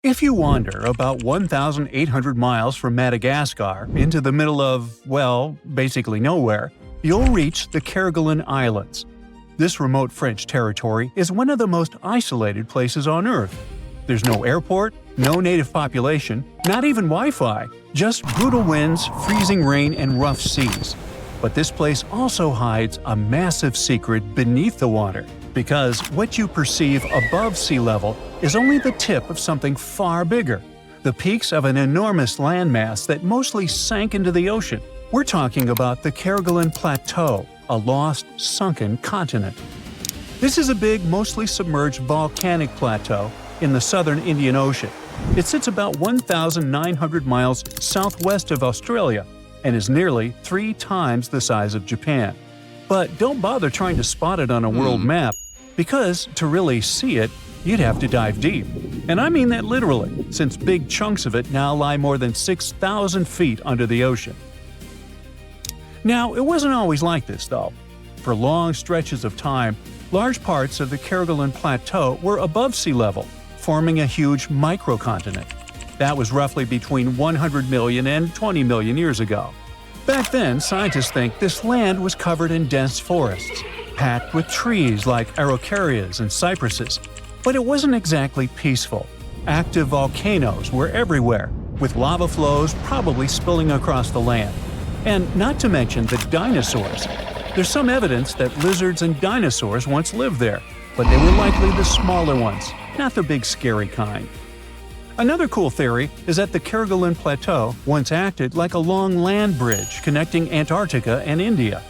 If you wander about 1,800 miles from Madagascar into the middle of, well, basically nowhere, you'll reach the Kerguelen Islands. This remote French territory is one of the most isolated places on Earth. There's no airport, no native population, not even Wi-Fi, just brutal winds, freezing rain, and rough seas. But this place also hides a massive secret beneath the water, because what you perceive above sea level is only the tip of something far bigger, the peaks of an enormous landmass that mostly sank into the ocean. We're talking about the Kerguelen Plateau, a lost, sunken continent. This is a big, mostly submerged volcanic plateau in the southern Indian Ocean. It sits about 1,900 miles southwest of Australia and is nearly 3 times the size of Japan. But don't bother trying to spot it on a world map, because to really see it, you'd have to dive deep. And I mean that literally, since big chunks of it now lie more than 6,000 feet under the ocean. Now, it wasn't always like this, though. For long stretches of time, large parts of the Kerguelen Plateau were above sea level, forming a huge microcontinent. That was roughly between 100 million and 20 million years ago. Back then, scientists think this land was covered in dense forests, packed with trees like araucarias and cypresses. But it wasn't exactly peaceful. Active volcanoes were everywhere, with lava flows probably spilling across the land. And not to mention the dinosaurs. There's some evidence that lizards and dinosaurs once lived there, but they were likely the smaller ones, not the big scary kind. Another cool theory is that the Kerguelen Plateau once acted like a long land bridge connecting Antarctica and India.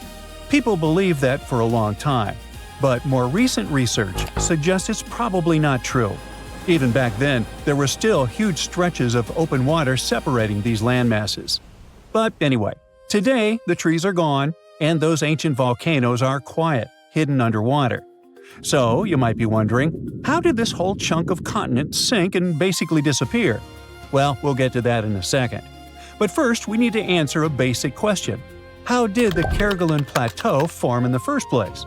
People believe that for a long time, but more recent research suggests it's probably not true. Even back then, there were still huge stretches of open water separating these landmasses. But anyway, today the trees are gone, and those ancient volcanoes are quiet, hidden underwater. So, you might be wondering, how did this whole chunk of continent sink and basically disappear? Well, we'll get to that in a second. But first, we need to answer a basic question. How did the Kerguelen Plateau form in the first place?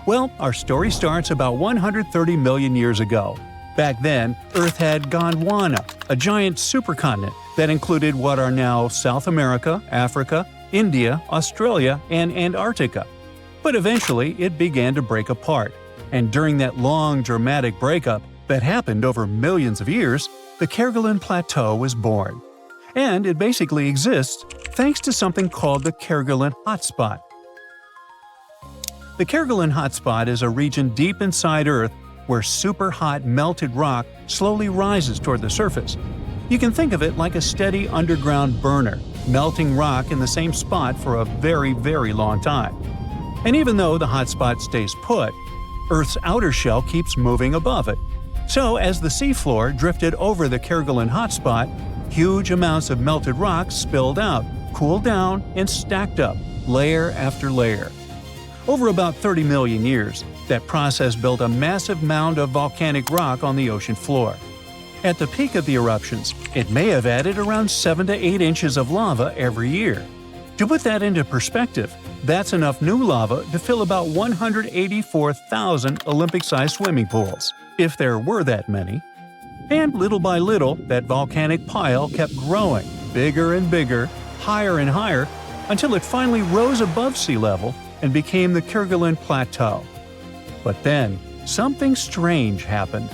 Well, our story starts about 130 million years ago. Back then, Earth had Gondwana, a giant supercontinent that included what are now South America, Africa, India, Australia, and Antarctica. But eventually, it began to break apart. And during that long, dramatic breakup that happened over millions of years, the Kerguelen Plateau was born. And it basically exists thanks to something called the Kerguelen Hotspot. The Kerguelen Hotspot is a region deep inside Earth where super hot melted rock slowly rises toward the surface. You can think of it like a steady underground burner, melting rock in the same spot for a very, very long time. And even though the hotspot stays put, Earth's outer shell keeps moving above it. So as the seafloor drifted over the Kerguelen hotspot, huge amounts of melted rock spilled out, cooled down, and stacked up, layer after layer. Over about 30 million years, that process built a massive mound of volcanic rock on the ocean floor. At the peak of the eruptions, it may have added around 7 to 8 inches of lava every year. To put that into perspective, that's enough new lava to fill about 184,000 Olympic-sized swimming pools, if there were that many. And little by little, that volcanic pile kept growing, bigger and bigger, higher and higher, until it finally rose above sea level and became the Kerguelen Plateau. But then, something strange happened.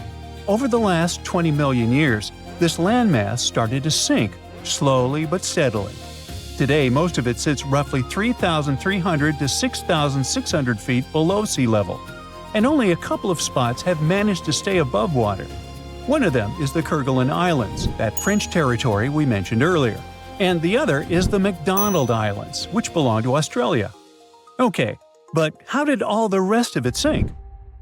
Over the last 20 million years, this landmass started to sink, slowly but steadily. Today, most of it sits roughly 3,300 to 6,600 feet below sea level, and only a couple of spots have managed to stay above water. One of them is the Kerguelen Islands, that French territory we mentioned earlier, and the other is the McDonald Islands, which belong to Australia. Okay, but how did all the rest of it sink?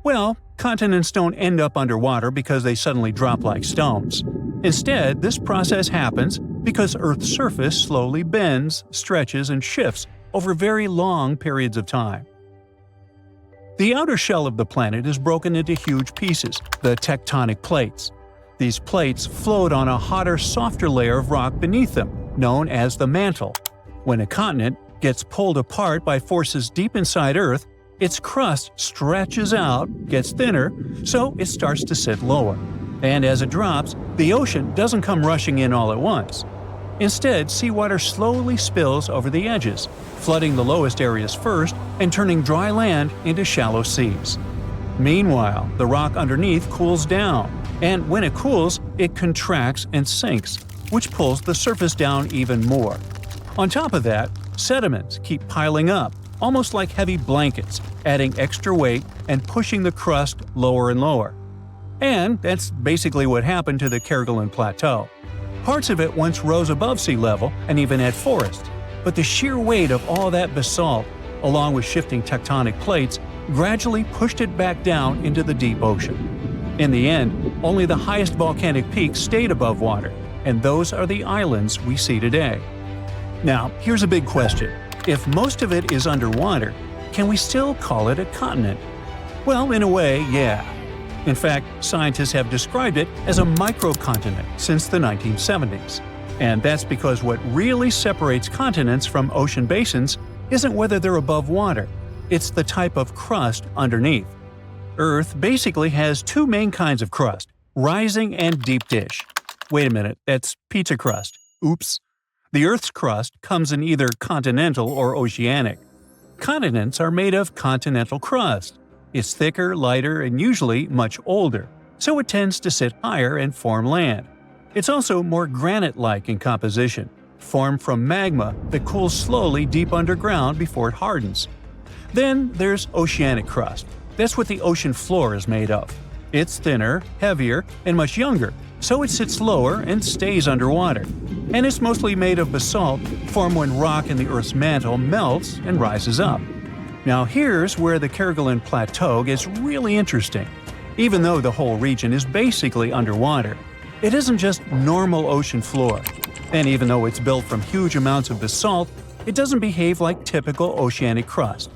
Well, continents don't end up underwater because they suddenly drop like stones. Instead, this process happens because Earth's surface slowly bends, stretches, and shifts over very long periods of time. The outer shell of the planet is broken into huge pieces, the tectonic plates. These plates float on a hotter, softer layer of rock beneath them, known as the mantle. When a continent gets pulled apart by forces deep inside Earth, its crust stretches out, gets thinner, so it starts to sit lower. And as it drops, the ocean doesn't come rushing in all at once. Instead, seawater slowly spills over the edges, flooding the lowest areas first and turning dry land into shallow seas. Meanwhile, the rock underneath cools down, and when it cools, it contracts and sinks, which pulls the surface down even more. On top of that, sediments keep piling up, almost like heavy blankets, adding extra weight and pushing the crust lower and lower. And that's basically what happened to the Kerguelen Plateau. Parts of it once rose above sea level and even had forests, but the sheer weight of all that basalt, along with shifting tectonic plates, gradually pushed it back down into the deep ocean. In the end, only the highest volcanic peaks stayed above water, and those are the islands we see today. Now, here's a big question. If most of it is underwater, can we still call it a continent? Well, in a way, yeah. In fact, scientists have described it as a microcontinent since the 1970s. And that's because what really separates continents from ocean basins isn't whether they're above water, it's the type of crust underneath. Earth basically has two main kinds of crust, rising and deep dish. Wait a minute, that's pizza crust. Oops. The Earth's crust comes in either continental or oceanic. Continents are made of continental crust. It's thicker, lighter, and usually much older, so it tends to sit higher and form land. It's also more granite-like in composition, formed from magma that cools slowly deep underground before it hardens. Then there's oceanic crust. That's what the ocean floor is made of. It's thinner, heavier, and much younger, so it sits lower and stays underwater. And it's mostly made of basalt, formed when rock in the Earth's mantle melts and rises up. Now here's where the Kerguelen Plateau gets really interesting. Even though the whole region is basically underwater, it isn't just normal ocean floor. And even though it's built from huge amounts of basalt, it doesn't behave like typical oceanic crust.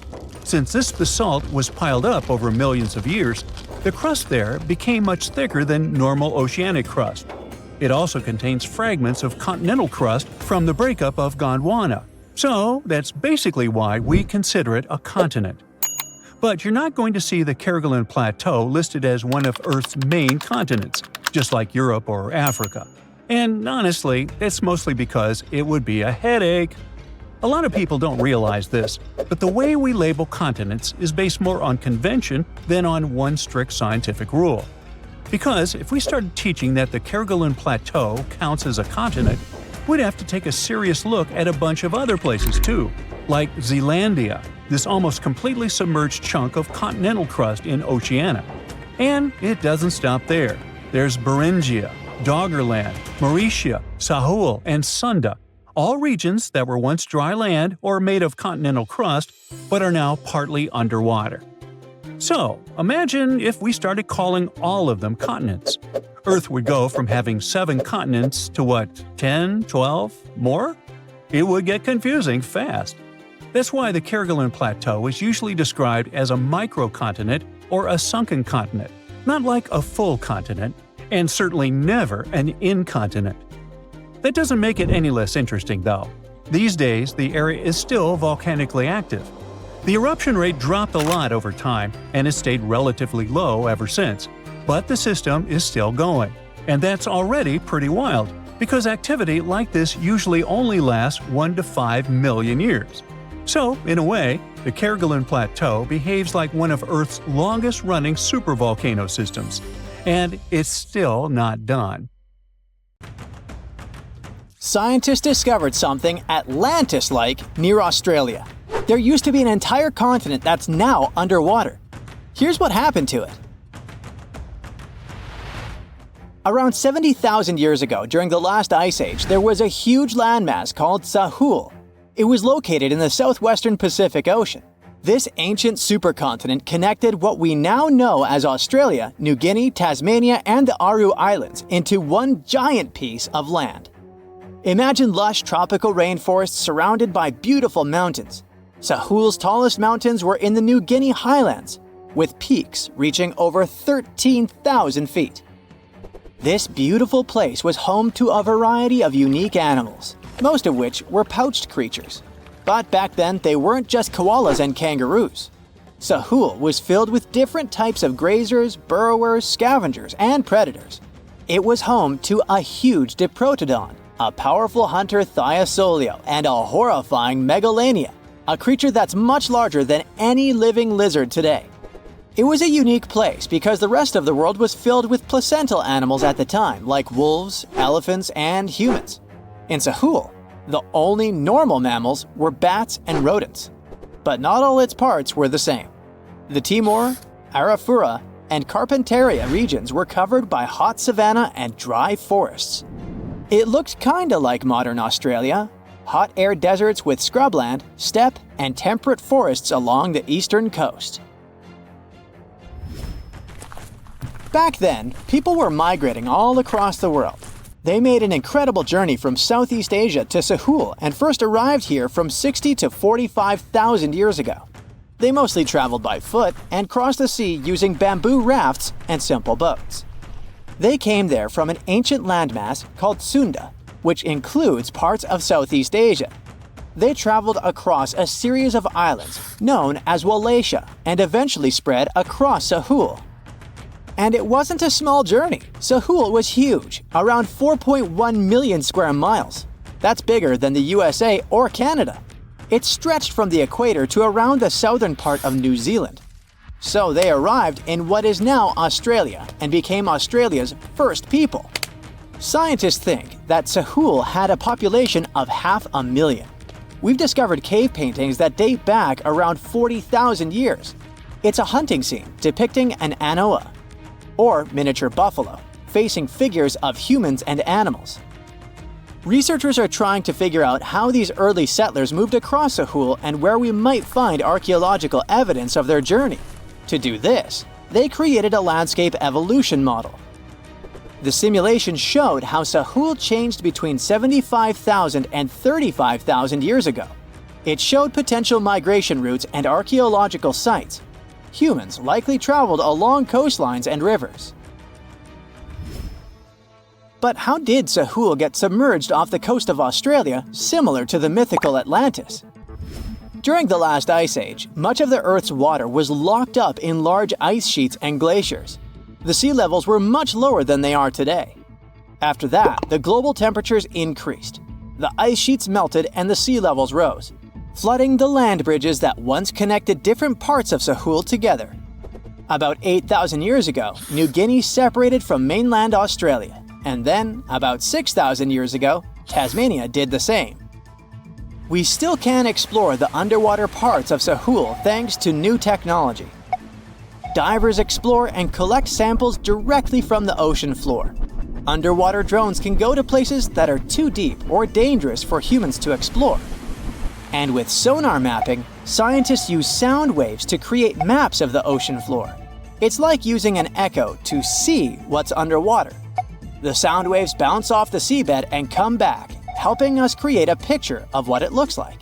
Since this basalt was piled up over millions of years, the crust there became much thicker than normal oceanic crust. It also contains fragments of continental crust from the breakup of Gondwana. So that's basically why we consider it a continent. But you're not going to see the Kerguelen Plateau listed as one of Earth's main continents, just like Europe or Africa. And honestly, it's mostly because it would be a headache. A lot of people don't realize this, but the way we label continents is based more on convention than on one strict scientific rule. Because if we started teaching that the Kerguelen Plateau counts as a continent, we'd have to take a serious look at a bunch of other places too, like Zealandia, this almost completely submerged chunk of continental crust in Oceania. And it doesn't stop there. There's Beringia, Doggerland, Mauritia, Sahul, and Sunda, all regions that were once dry land or made of continental crust, but are now partly underwater. So, imagine if we started calling all of them continents. Earth would go from having 7 continents to what, 10, 12, more? It would get confusing fast. That's why the Kerguelen Plateau is usually described as a microcontinent or a sunken continent, not like a full continent, and certainly never an incontinent. That doesn't make it any less interesting, though. These days, the area is still volcanically active. The eruption rate dropped a lot over time and has stayed relatively low ever since, but the system is still going. And that's already pretty wild, because activity like this usually only lasts 1 to 5 million years. So, in a way, the Kerguelen Plateau behaves like one of Earth's longest-running supervolcano systems. And it's still not done. Scientists discovered something Atlantis-like near Australia. There used to be an entire continent that's now underwater. Here's what happened to it. Around 70,000 years ago, during the last ice age, there was a huge landmass called Sahul. It was located in the southwestern Pacific Ocean. This ancient supercontinent connected what we now know as Australia, New Guinea, Tasmania, and the Aru Islands into one giant piece of land. Imagine lush tropical rainforests surrounded by beautiful mountains. Sahul's tallest mountains were in the New Guinea highlands, with peaks reaching over 13,000 feet. This beautiful place was home to a variety of unique animals, most of which were pouched creatures. But back then, they weren't just koalas and kangaroos. Sahul was filled with different types of grazers, burrowers, scavengers, and predators. It was home to a huge diprotodon, a powerful hunter Thiosolio, and a horrifying Megalania, a creature that's much larger than any living lizard today. It was a unique place because the rest of the world was filled with placental animals at the time, like wolves, elephants, and humans. In Sahul, the only normal mammals were bats and rodents. But not all its parts were the same. The Timor, Arafura, and Carpentaria regions were covered by hot savanna and dry forests. It looked kinda like modern Australia, hot air deserts with scrubland, steppe, and temperate forests along the eastern coast. Back then, people were migrating all across the world. They made an incredible journey from Southeast Asia to Sahul and first arrived here from 60 to 45,000 years ago. They mostly traveled by foot and crossed the sea using bamboo rafts and simple boats. They came there from an ancient landmass called Sunda, which includes parts of Southeast Asia. They traveled across a series of islands known as Wallachia and eventually spread across Sahul. And it wasn't a small journey. Sahul was huge, around 4.1 million square miles. That's bigger than the USA or Canada. It stretched from the equator to around the southern part of New Zealand. So they arrived in what is now Australia and became Australia's first people. Scientists think that Sahul had a population of 500,000. We've discovered cave paintings that date back around 40,000 years. It's a hunting scene depicting an anoa, or miniature buffalo, facing figures of humans and animals. Researchers are trying to figure out how these early settlers moved across Sahul and where we might find archaeological evidence of their journey. To do this, they created a landscape evolution model. The simulation showed how Sahul changed between 75,000 and 35,000 years ago. It showed potential migration routes and archaeological sites. Humans likely traveled along coastlines and rivers. But how did Sahul get submerged off the coast of Australia, similar to the mythical Atlantis? During the last ice age, much of the Earth's water was locked up in large ice sheets and glaciers. The sea levels were much lower than they are today. After that, the global temperatures increased. The ice sheets melted and the sea levels rose, flooding the land bridges that once connected different parts of Sahul together. About 8,000 years ago, New Guinea separated from mainland Australia, and then, about 6,000 years ago, Tasmania did the same. We still can explore the underwater parts of Sahul thanks to new technology. Divers explore and collect samples directly from the ocean floor. Underwater drones can go to places that are too deep or dangerous for humans to explore. And with sonar mapping, scientists use sound waves to create maps of the ocean floor. It's like using an echo to see what's underwater. The sound waves bounce off the seabed and come back, helping us create a picture of what it looks like.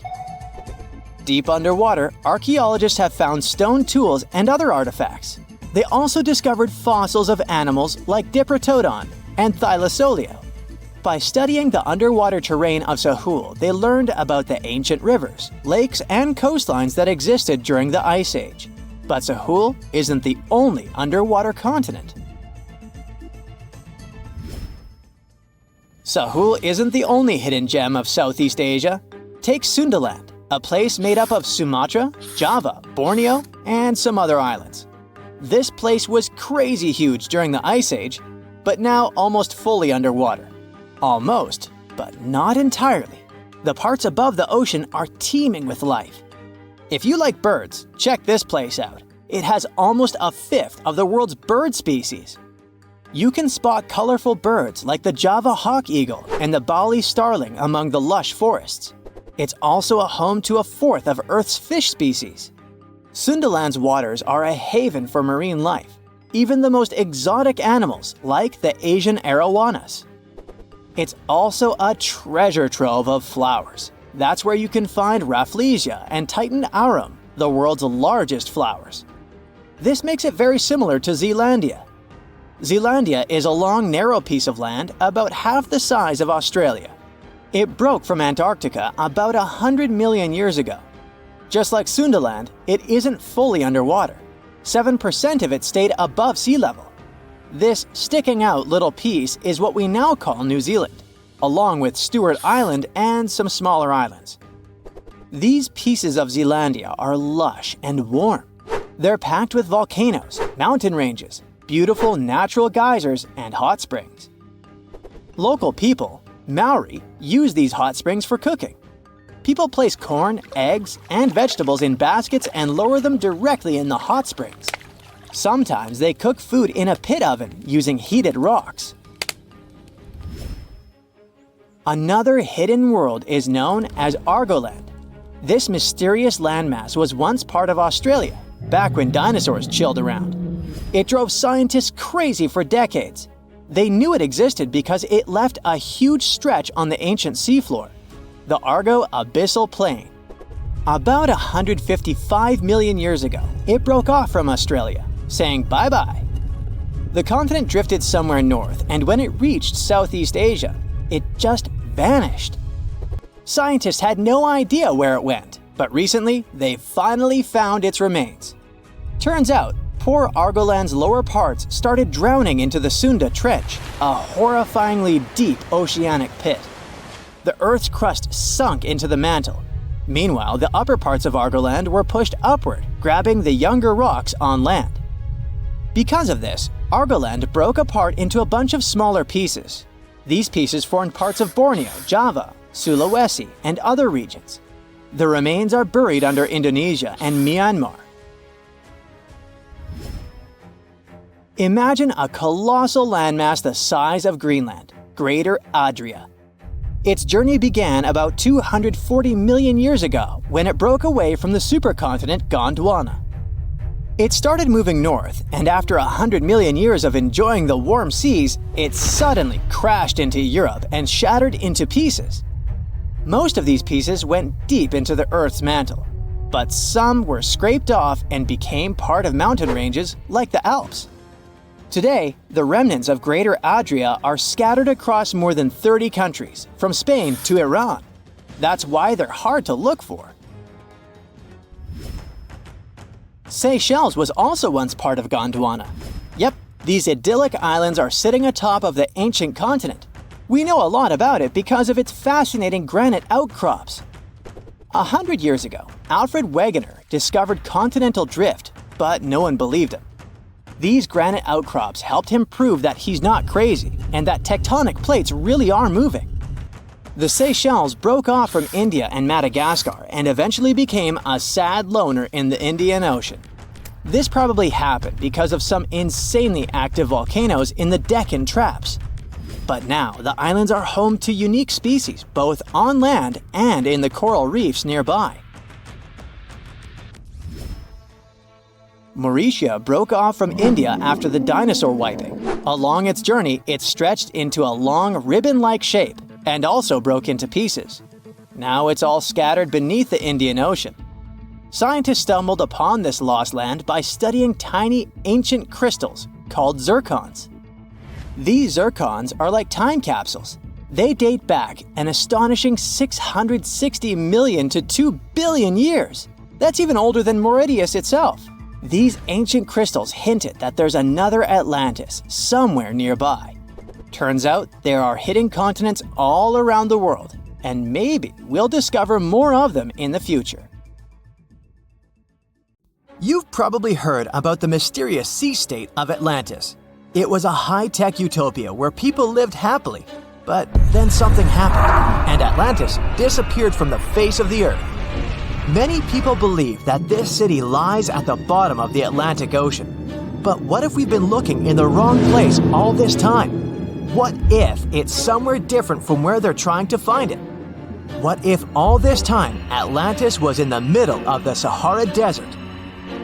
Deep underwater, archaeologists have found stone tools and other artifacts. They also discovered fossils of animals like Diprotodon and Thylasolio. By studying the underwater terrain of Sahul, they learned about the ancient rivers, lakes, and coastlines that existed during the Ice Age. But Sahul isn't the only underwater continent. Sahul isn't the only hidden gem of Southeast Asia. Take Sundaland, a place made up of Sumatra, Java, Borneo, and some other islands. This place was crazy huge during the Ice Age, but now almost fully underwater. Almost, but not entirely. The parts above the ocean are teeming with life. If you like birds, check this place out. It has almost a fifth of the world's bird species. You can spot colorful birds like the Java hawk eagle and the Bali starling among the lush forests. It's also a home to a fourth of Earth's fish species. Sundaland's waters are a haven for marine life, even the most exotic animals like the Asian arowanas. It's also a treasure trove of flowers. That's where you can find Rafflesia and Titan arum, the world's largest flowers. This makes it very similar to Zealandia. Zealandia is a long, narrow piece of land about half the size of Australia. It broke from Antarctica about 100 million years ago. Just like Sundaland, it isn't fully underwater. 7% of it stayed above sea level. This sticking out little piece is what we now call New Zealand, along with Stewart Island and some smaller islands. These pieces of Zealandia are lush and warm. They're packed with volcanoes, mountain ranges, beautiful natural geysers, and hot springs. Local people, Maori, use these hot springs for cooking. People place corn, eggs, and vegetables in baskets and lower them directly in the hot springs. Sometimes they cook food in a pit oven using heated rocks. Another hidden world is known as Argoland. This mysterious landmass was once part of Australia, back when dinosaurs chilled around. It drove scientists crazy for decades. They knew it existed because it left a huge stretch on the ancient seafloor, the Argo Abyssal Plain. About 155 million years ago, it broke off from Australia, saying bye-bye. The continent drifted somewhere north, and when it reached Southeast Asia, it just vanished. Scientists had no idea where it went, but recently they finally found its remains. Turns out, poor Argoland's lower parts started drowning into the Sunda Trench, a horrifyingly deep oceanic pit. The Earth's crust sunk into the mantle. Meanwhile, the upper parts of Argoland were pushed upward, grabbing the younger rocks on land. Because of this, Argoland broke apart into a bunch of smaller pieces. These pieces formed parts of Borneo, Java, Sulawesi, and other regions. The remains are buried under Indonesia and Myanmar. Imagine a colossal landmass the size of Greenland, Greater Adria. Its journey began about 240 million years ago when it broke away from the supercontinent Gondwana. It started moving north, and after 100 million years of enjoying the warm seas, it suddenly crashed into Europe and shattered into pieces. Most of these pieces went deep into the Earth's mantle, but some were scraped off and became part of mountain ranges like the Alps. Today, the remnants of Greater Adria are scattered across more than 30 countries, from Spain to Iran. That's why they're hard to look for. Seychelles was also once part of Gondwana. Yep, these idyllic islands are sitting atop of the ancient continent. We know a lot about it because of its fascinating granite outcrops. 100 years ago, Alfred Wegener discovered continental drift, but no one believed him. These granite outcrops helped him prove that he's not crazy and that tectonic plates really are moving. The Seychelles broke off from India and Madagascar and eventually became a sad loner in the Indian Ocean. This probably happened because of some insanely active volcanoes in the Deccan Traps. But now the islands are home to unique species both on land and in the coral reefs nearby. Mauritius broke off from India after the dinosaur wiping. Along its journey, it stretched into a long ribbon-like shape and also broke into pieces. Now it's all scattered beneath the Indian Ocean. Scientists stumbled upon this lost land by studying tiny ancient crystals called zircons. These zircons are like time capsules. They date back an astonishing 660 million to 2 billion years. That's even older than Mauritius itself. These ancient crystals hinted that there's another Atlantis somewhere nearby. Turns out there are hidden continents all around the world, and maybe we'll discover more of them in the future. You've probably heard about the mysterious sea state of Atlantis. It was a high-tech utopia where people lived happily, but then something happened, and Atlantis disappeared from the face of the earth. Many people believe that this city lies at the bottom of the Atlantic Ocean. But what if we've been looking in the wrong place all this time? What if it's somewhere different from where they're trying to find it? What if all this time Atlantis was in the middle of the Sahara Desert?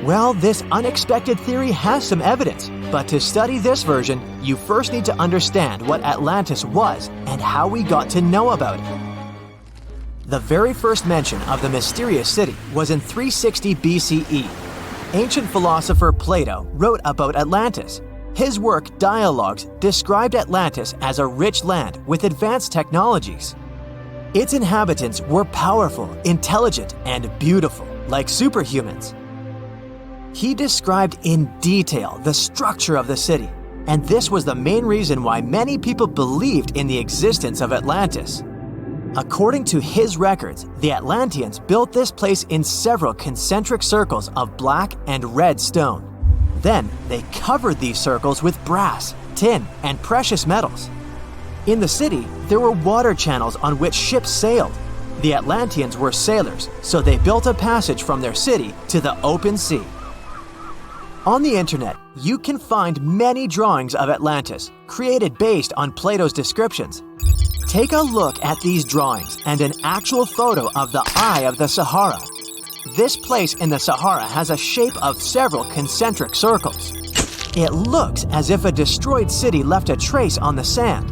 Well, this unexpected theory has some evidence, but to study this version, you first need to understand what Atlantis was and how we got to know about it. The very first mention of the mysterious city was in 360 BCE. Ancient philosopher Plato wrote about Atlantis. His work Dialogues described Atlantis as a rich land with advanced technologies. Its inhabitants were powerful, intelligent, and beautiful, like superhumans. He described in detail the structure of the city. and this was the main reason why many people believed in the existence of Atlantis. According to his records, the Atlanteans built this place in several concentric circles of black and red stone. Then they covered these circles with brass, tin, and precious metals. In the city, there were water channels on which ships sailed. The Atlanteans were sailors, so they built a passage from their city to the open sea. On the internet, you can find many drawings of Atlantis, created based on Plato's descriptions. Take a look at these drawings and an actual photo of the Eye of the Sahara. This place in the Sahara has a shape of several concentric circles. It looks as if a destroyed city left a trace on the sand.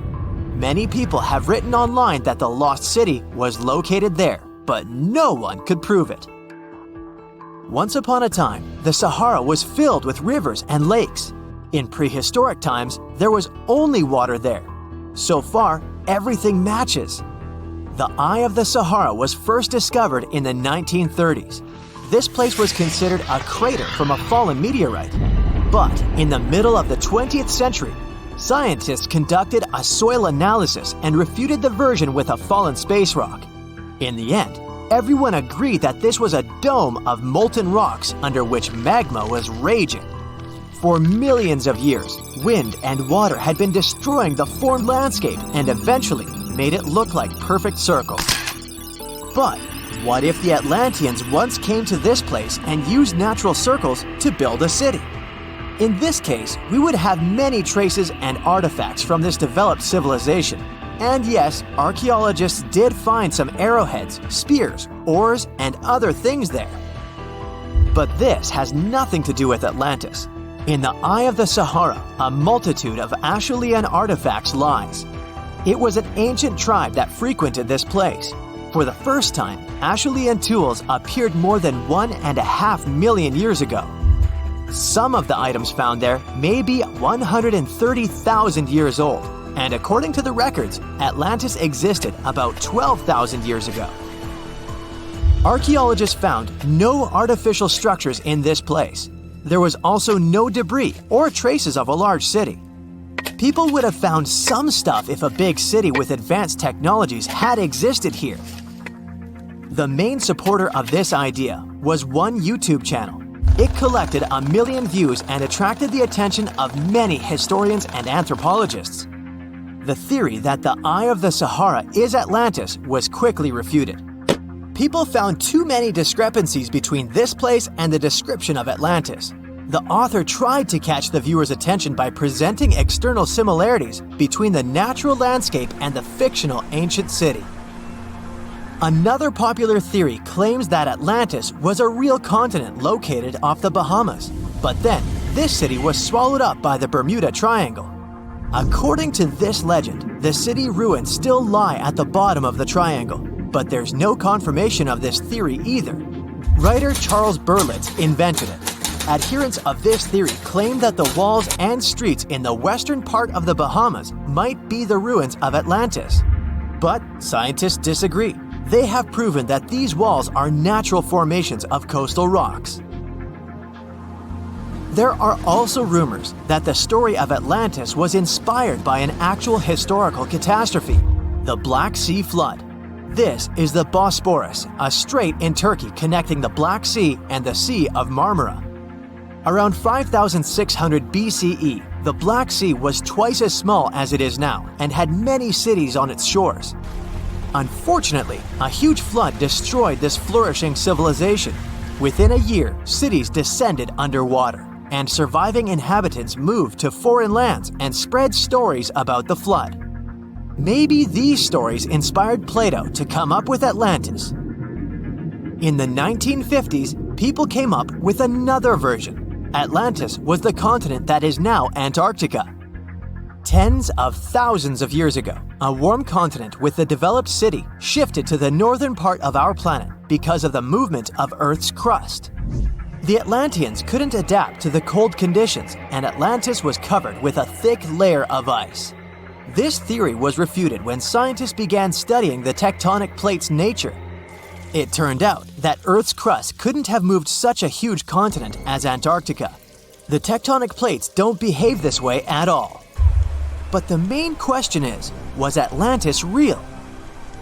Many people have written online that the lost city was located there, but no one could prove it. Once upon a time, the Sahara was filled with rivers and lakes. In prehistoric times, there was only water there. So far, everything matches. The Eye of the Sahara was first discovered in the 1930s. This place was considered a crater from a fallen meteorite. But in the middle of the 20th century, scientists conducted a soil analysis and refuted the version with a fallen space rock. In the end, everyone agreed that this was a dome of molten rocks under which magma was raging. For millions of years, wind and water had been destroying the formed landscape and eventually made it look like perfect circles. But what if the Atlanteans once came to this place and used natural circles to build a city? In this case, we would have many traces and artifacts from this developed civilization. And yes, archaeologists did find some arrowheads, spears, oars, and other things there. But this has nothing to do with Atlantis. In the Eye of the Sahara, a multitude of Acheulean artifacts lies. It was an ancient tribe that frequented this place. For the first time, Acheulean tools appeared more than 1.5 million years ago. Some of the items found there may be 130,000 years old, and according to the records, Atlantis existed about 12,000 years ago. Archaeologists found no artificial structures in this place. There was also no debris or traces of a large city. People would have found some stuff if a big city with advanced technologies had existed here. The main supporter of this idea was one YouTube channel. It collected 1 million views and attracted the attention of many historians and anthropologists. The theory that the Eye of the Sahara is Atlantis was quickly refuted. People found too many discrepancies between this place and the description of Atlantis. The author tried to catch the viewer's attention by presenting external similarities between the natural landscape and the fictional ancient city. Another popular theory claims that Atlantis was a real continent located off the Bahamas, but then this city was swallowed up by the Bermuda Triangle. According to this legend, the city ruins still lie at the bottom of the triangle, but there's no confirmation of this theory either. Writer Charles Berlitz invented it. Adherents of this theory claim that the walls and streets in the western part of the Bahamas might be the ruins of Atlantis. But scientists disagree. They have proven that these walls are natural formations of coastal rocks. There are also rumors that the story of Atlantis was inspired by an actual historical catastrophe, the Black Sea Flood. This is the Bosporus, a strait in Turkey connecting the Black Sea and the Sea of Marmara. Around 5600 BCE, the Black Sea was twice as small as it is now and had many cities on its shores. Unfortunately, a huge flood destroyed this flourishing civilization. Within a year, cities descended underwater, and surviving inhabitants moved to foreign lands and spread stories about the flood. Maybe these stories inspired Plato to come up with Atlantis. In the 1950s, people came up with another version. Atlantis was the continent that is now Antarctica. Tens of thousands of years ago, a warm continent with a developed city shifted to the northern part of our planet because of the movement of Earth's crust. The Atlanteans couldn't adapt to the cold conditions, and Atlantis was covered with a thick layer of ice. This theory was refuted when scientists began studying the tectonic plate's nature. It turned out that Earth's crust couldn't have moved such a huge continent as Antarctica. The tectonic plates don't behave this way at all. But the main question is, was Atlantis real?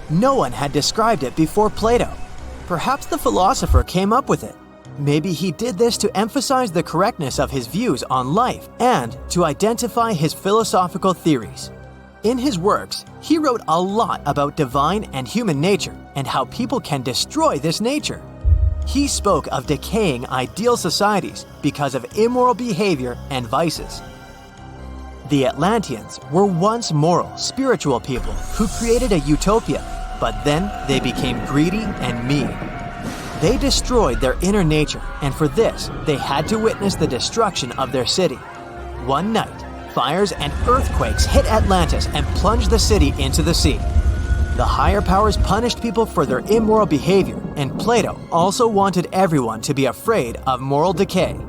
No one had described it before Plato. Perhaps the philosopher came up with it. Maybe he did this to emphasize the correctness of his views on life and to identify his philosophical theories. In his works, he wrote a lot about divine and human nature and how people can destroy this nature. He spoke of decaying ideal societies because of immoral behavior and vices. The Atlanteans were once moral, spiritual people who created a utopia, but then they became greedy and mean. They destroyed their inner nature, and for this, they had to witness the destruction of their city. One night, fires and earthquakes hit Atlantis and plunged the city into the sea. The higher powers punished people for their immoral behavior, and Plato also wanted everyone to be afraid of moral decay.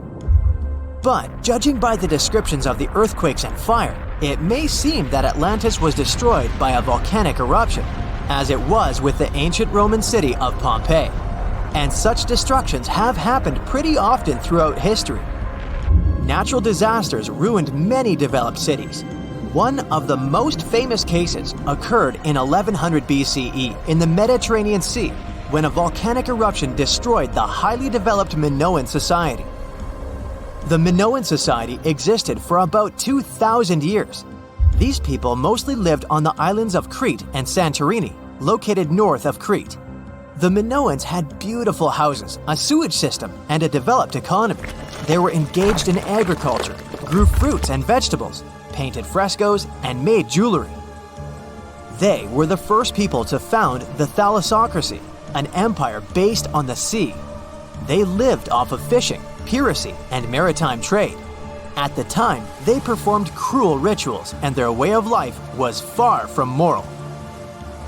But judging by the descriptions of the earthquakes and fire, it may seem that Atlantis was destroyed by a volcanic eruption, as it was with the ancient Roman city of Pompeii. And such destructions have happened pretty often throughout history. Natural disasters ruined many developed cities. One of the most famous cases occurred in 1100 BCE in the Mediterranean Sea, when a volcanic eruption destroyed the highly developed Minoan society. The Minoan society existed for about 2,000 years. These people mostly lived on the islands of Crete and Santorini, located north of Crete. The Minoans had beautiful houses, a sewage system, and a developed economy. They were engaged in agriculture, grew fruits and vegetables, painted frescoes, and made jewelry. They were the first people to found the thalassocracy, an empire based on the sea. They lived off of fishing, piracy, and maritime trade. At the time, they performed cruel rituals, and their way of life was far from moral.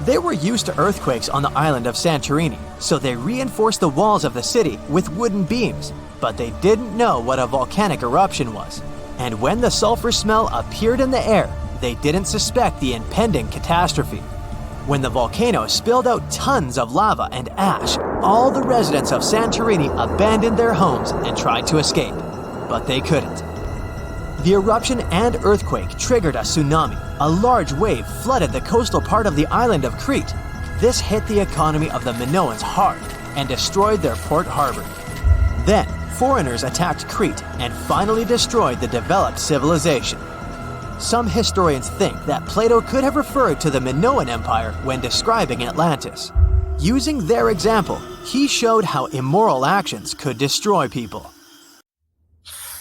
They were used to earthquakes on the island of Santorini, so they reinforced the walls of the city with wooden beams, but they didn't know what a volcanic eruption was. And when the sulfur smell appeared in the air, they didn't suspect the impending catastrophe. When the volcano spilled out tons of lava and ash, all the residents of Santorini abandoned their homes and tried to escape, but they couldn't. The eruption and earthquake triggered a tsunami. A large wave flooded the coastal part of the island of Crete. This hit the economy of the Minoans hard and destroyed their port harbor. Then, foreigners attacked Crete and finally destroyed the developed civilization. Some historians think that Plato could have referred to the Minoan Empire when describing Atlantis. Using their example, he showed how immoral actions could destroy people.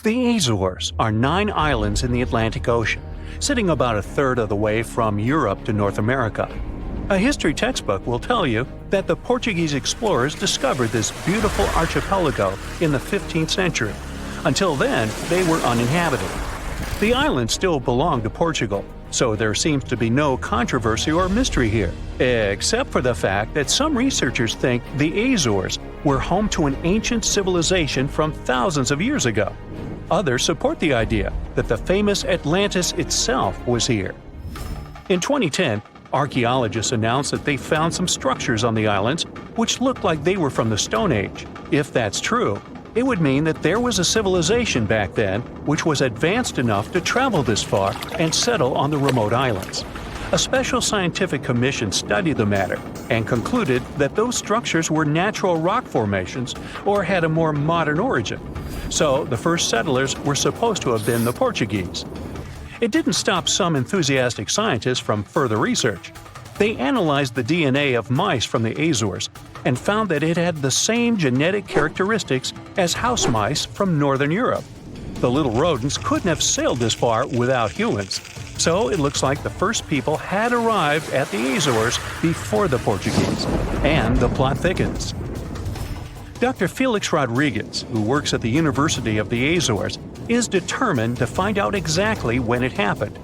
The Azores are 9 islands in the Atlantic Ocean, sitting about a third of the way from Europe to North America. A history textbook will tell you that the Portuguese explorers discovered this beautiful archipelago in the 15th century. Until then, they were uninhabited. The islands still belong to Portugal, so there seems to be no controversy or mystery here, except for the fact that some researchers think the Azores were home to an ancient civilization from thousands of years ago. Others support the idea that the famous Atlantis itself was here. In 2010, archaeologists announced that they found some structures on the islands which looked like they were from the Stone Age. If that's true, it would mean that there was a civilization back then which was advanced enough to travel this far and settle on the remote islands. A special scientific commission studied the matter and concluded that those structures were natural rock formations or had a more modern origin. So the first settlers were supposed to have been the Portuguese. It didn't stop some enthusiastic scientists from further research. They analyzed the DNA of mice from the Azores and found that it had the same genetic characteristics as house mice from Northern Europe. The little rodents couldn't have sailed this far without humans, so it looks like the first people had arrived at the Azores before the Portuguese, and the plot thickens. Dr. Felix Rodriguez, who works at the University of the Azores, is determined to find out exactly when it happened.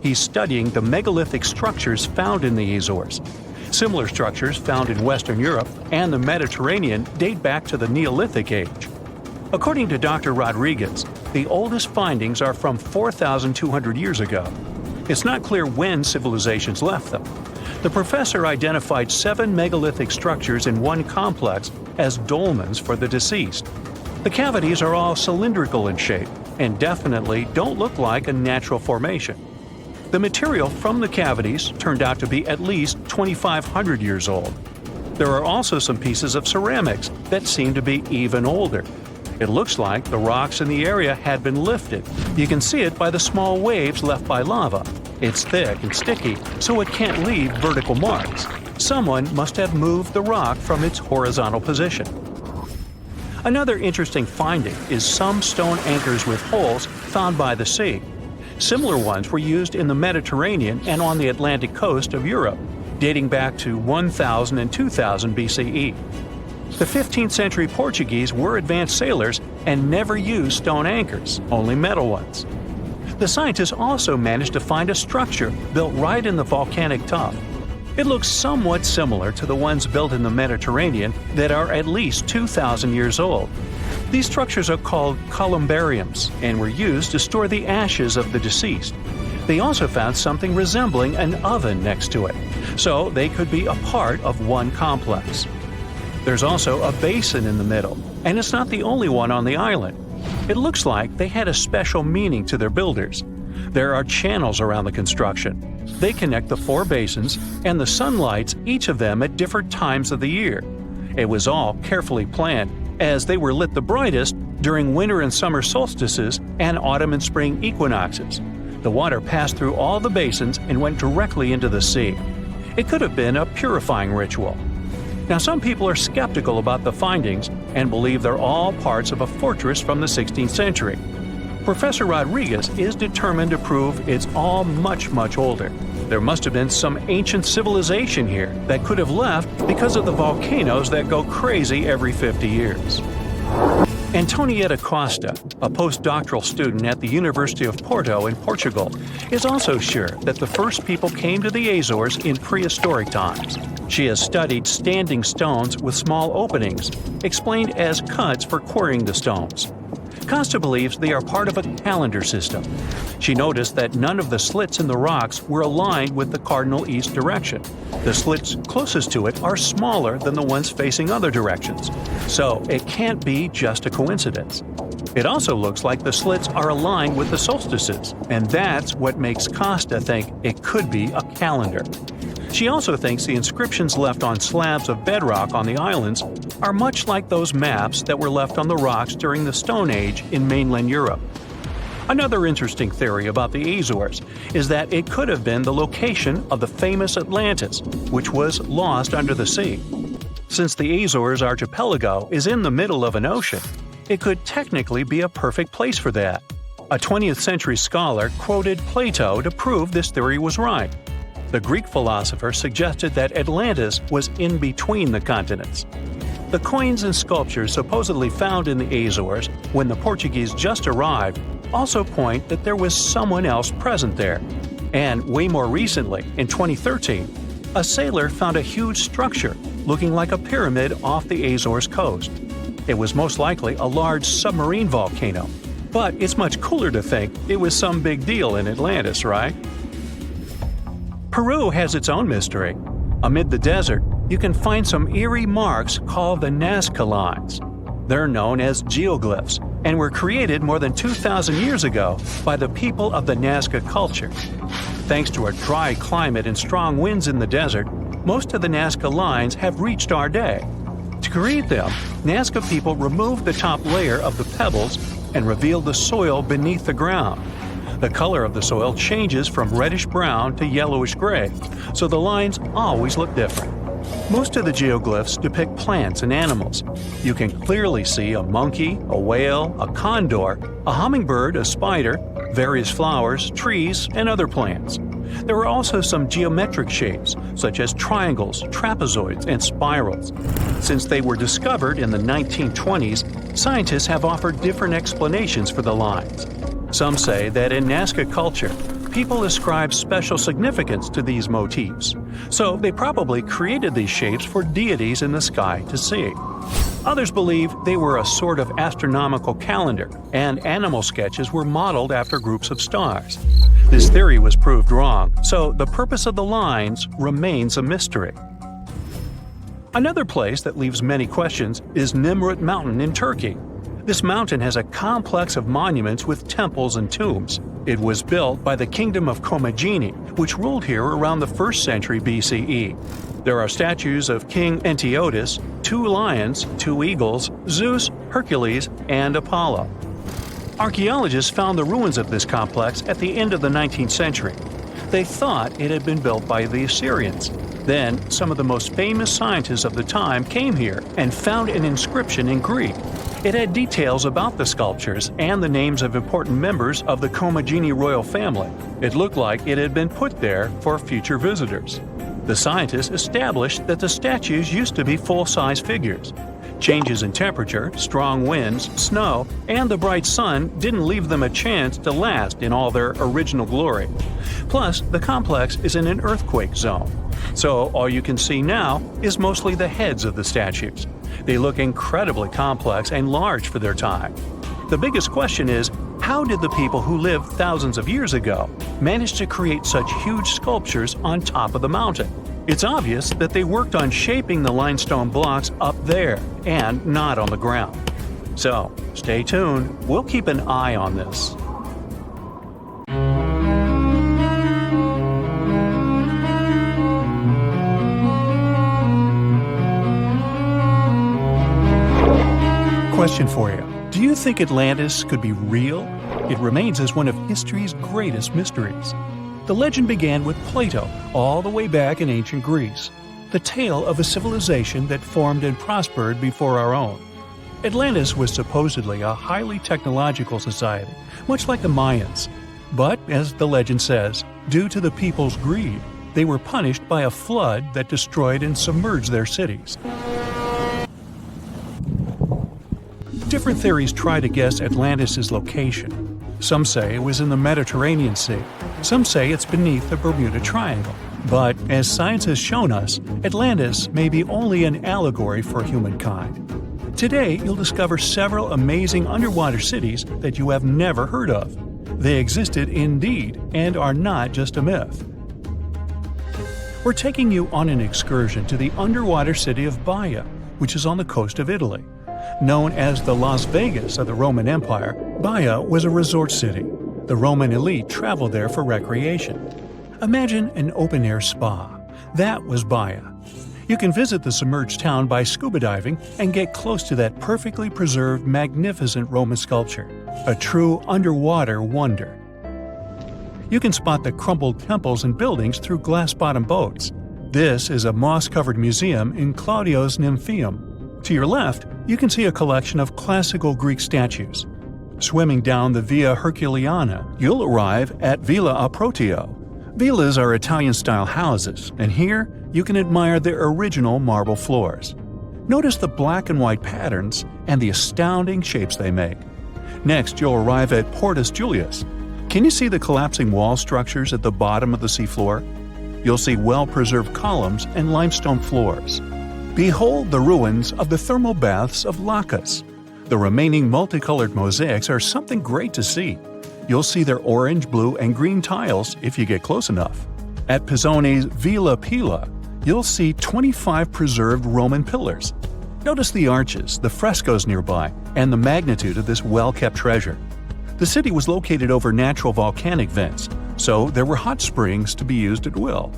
He's studying the megalithic structures found in the Azores. Similar structures found in Western Europe and the Mediterranean date back to the Neolithic age. According to Dr. Rodriguez, the oldest findings are from 4,200 years ago. It's not clear when civilizations left them. The professor identified 7 megalithic structures in one complex as dolmens for the deceased. The cavities are all cylindrical in shape and definitely don't look like a natural formation. The material from the cavities turned out to be at least 2,500 years old. There are also some pieces of ceramics that seem to be even older. It looks like the rocks in the area had been lifted. You can see it by the small waves left by lava. It's thick and sticky, so it can't leave vertical marks. Someone must have moved the rock from its horizontal position. Another interesting finding is some stone anchors with holes found by the sea. Similar ones were used in the Mediterranean and on the Atlantic coast of Europe, dating back to 1000 and 2000 BCE. The 15th century Portuguese were advanced sailors and never used stone anchors, only metal ones. The scientists also managed to find a structure built right in the volcanic tuff. It looks somewhat similar to the ones built in the Mediterranean that are at least 2,000 years old. These structures are called columbariums and were used to store the ashes of the deceased. They also found something resembling an oven next to it, so they could be a part of one complex. There's also a basin in the middle, and it's not the only one on the island. It looks like they had a special meaning to their builders. There are channels around the construction. They connect the 4 basins, and the sun lights each of them at different times of the year. It was all carefully planned, as they were lit the brightest during winter and summer solstices and autumn and spring equinoxes. The water passed through all the basins and went directly into the sea. It could have been a purifying ritual. Now, some people are skeptical about the findings and believe they're all parts of a fortress from the 16th century. Professor Rodriguez is determined to prove it's all much older. There must have been some ancient civilization here that could have left because of the volcanoes that go crazy every 50 years. Antonieta Costa, a postdoctoral student at the University of Porto in Portugal, is also sure that the first people came to the Azores in prehistoric times. She has studied standing stones with small openings, explained as cuts for quarrying the stones. Costa believes they are part of a calendar system. She noticed that none of the slits in the rocks were aligned with the cardinal east direction. The slits closest to it are smaller than the ones facing other directions, so it can't be just a coincidence. It also looks like the slits are aligned with the solstices, and that's what makes Costa think it could be a calendar. She also thinks the inscriptions left on slabs of bedrock on the islands are much like those maps that were left on the rocks during the Stone Age in mainland Europe. Another interesting theory about the Azores is that it could have been the location of the famous Atlantis, which was lost under the sea. Since the Azores archipelago is in the middle of an ocean, it could technically be a perfect place for that. A 20th century scholar quoted Plato to prove this theory was right. The Greek philosopher suggested that Atlantis was in between the continents. The coins and sculptures supposedly found in the Azores when the Portuguese just arrived also point that there was someone else present there. And way more recently, in 2013, a sailor found a huge structure looking like a pyramid off the Azores coast. It was most likely a large submarine volcano, but it's much cooler to think it was some big deal in Atlantis, right? Peru has its own mystery. Amid the desert, you can find some eerie marks called the Nazca lines. They're known as geoglyphs and were created more than 2,000 years ago by the people of the Nazca culture. Thanks to a dry climate and strong winds in the desert, most of the Nazca lines have reached our day. To create them, Nazca people removed the top layer of the pebbles and revealed the soil beneath the ground. The color of the soil changes from reddish-brown to yellowish-gray, so the lines always look different. Most of the geoglyphs depict plants and animals. You can clearly see a monkey, a whale, a condor, a hummingbird, a spider, various flowers, trees, and other plants. There are also some geometric shapes, such as triangles, trapezoids, and spirals. Since they were discovered in the 1920s, scientists have offered different explanations for the lines. Some say that in Nazca culture, people ascribe special significance to these motifs, so they probably created these shapes for deities in the sky to see. Others believe they were a sort of astronomical calendar, and animal sketches were modeled after groups of stars. This theory was proved wrong, so the purpose of the lines remains a mystery. Another place that leaves many questions is Nimrut Mountain in Turkey. This mountain has a complex of monuments with temples and tombs. It was built by the Kingdom of Commagene, which ruled here around the 1st century BCE. There are statues of King Antiochus, 2 lions, 2 eagles, Zeus, Hercules, and Apollo. Archaeologists found the ruins of this complex at the end of the 19th century. They thought it had been built by the Assyrians. Then, some of the most famous scientists of the time came here and found an inscription in Greek. It had details about the sculptures and the names of important members of the Commagene royal family. It looked like it had been put there for future visitors. The scientists established that the statues used to be full-size figures. Changes in temperature, strong winds, snow, and the bright sun didn't leave them a chance to last in all their original glory. Plus, the complex is in an earthquake zone. So all you can see now is mostly the heads of the statues. They look incredibly complex and large for their time. The biggest question is, how did the people who lived thousands of years ago manage to create such huge sculptures on top of the mountain? It's obvious that they worked on shaping the limestone blocks up there and not on the ground. So, stay tuned. We'll keep an eye on this. Question for you. Do you think Atlantis could be real? It remains as one of history's greatest mysteries. The legend began with Plato, all the way back in ancient Greece. The tale of a civilization that formed and prospered before our own. Atlantis was supposedly a highly technological society, much like the Mayans. But, as the legend says, due to the people's greed, they were punished by a flood that destroyed and submerged their cities. Different theories try to guess Atlantis' location. Some say it was in the Mediterranean Sea. Some say it's beneath the Bermuda Triangle. But, as science has shown us, Atlantis may be only an allegory for humankind. Today, you'll discover several amazing underwater cities that you have never heard of. They existed indeed and are not just a myth. We're taking you on an excursion to the underwater city of Baia, which is on the coast of Italy. Known as the Las Vegas of the Roman Empire, Baia was a resort city. The Roman elite traveled there for recreation. Imagine an open-air spa. That was Baia. You can visit the submerged town by scuba diving and get close to that perfectly preserved, magnificent Roman sculpture. A true underwater wonder. You can spot the crumbled temples and buildings through glass-bottom boats. This is a moss-covered museum in Claudio's Nymphaeum. To your left, you can see a collection of classical Greek statues. Swimming down the Via Herculeana, you'll arrive at Villa Aprotio. Villas are Italian-style houses, and here you can admire their original marble floors. Notice the black and white patterns and the astounding shapes they make. Next, you'll arrive at Portus Julius. Can you see the collapsing wall structures at the bottom of the seafloor? You'll see well-preserved columns and limestone floors. Behold the ruins of the thermal baths of Lacus. The remaining multicolored mosaics are something great to see. You'll see their orange, blue, and green tiles if you get close enough. At Pisoni's Villa Pila, you'll see 25 preserved Roman pillars. Notice the arches, the frescoes nearby, and the magnitude of this well-kept treasure. The city was located over natural volcanic vents, so there were hot springs to be used at will.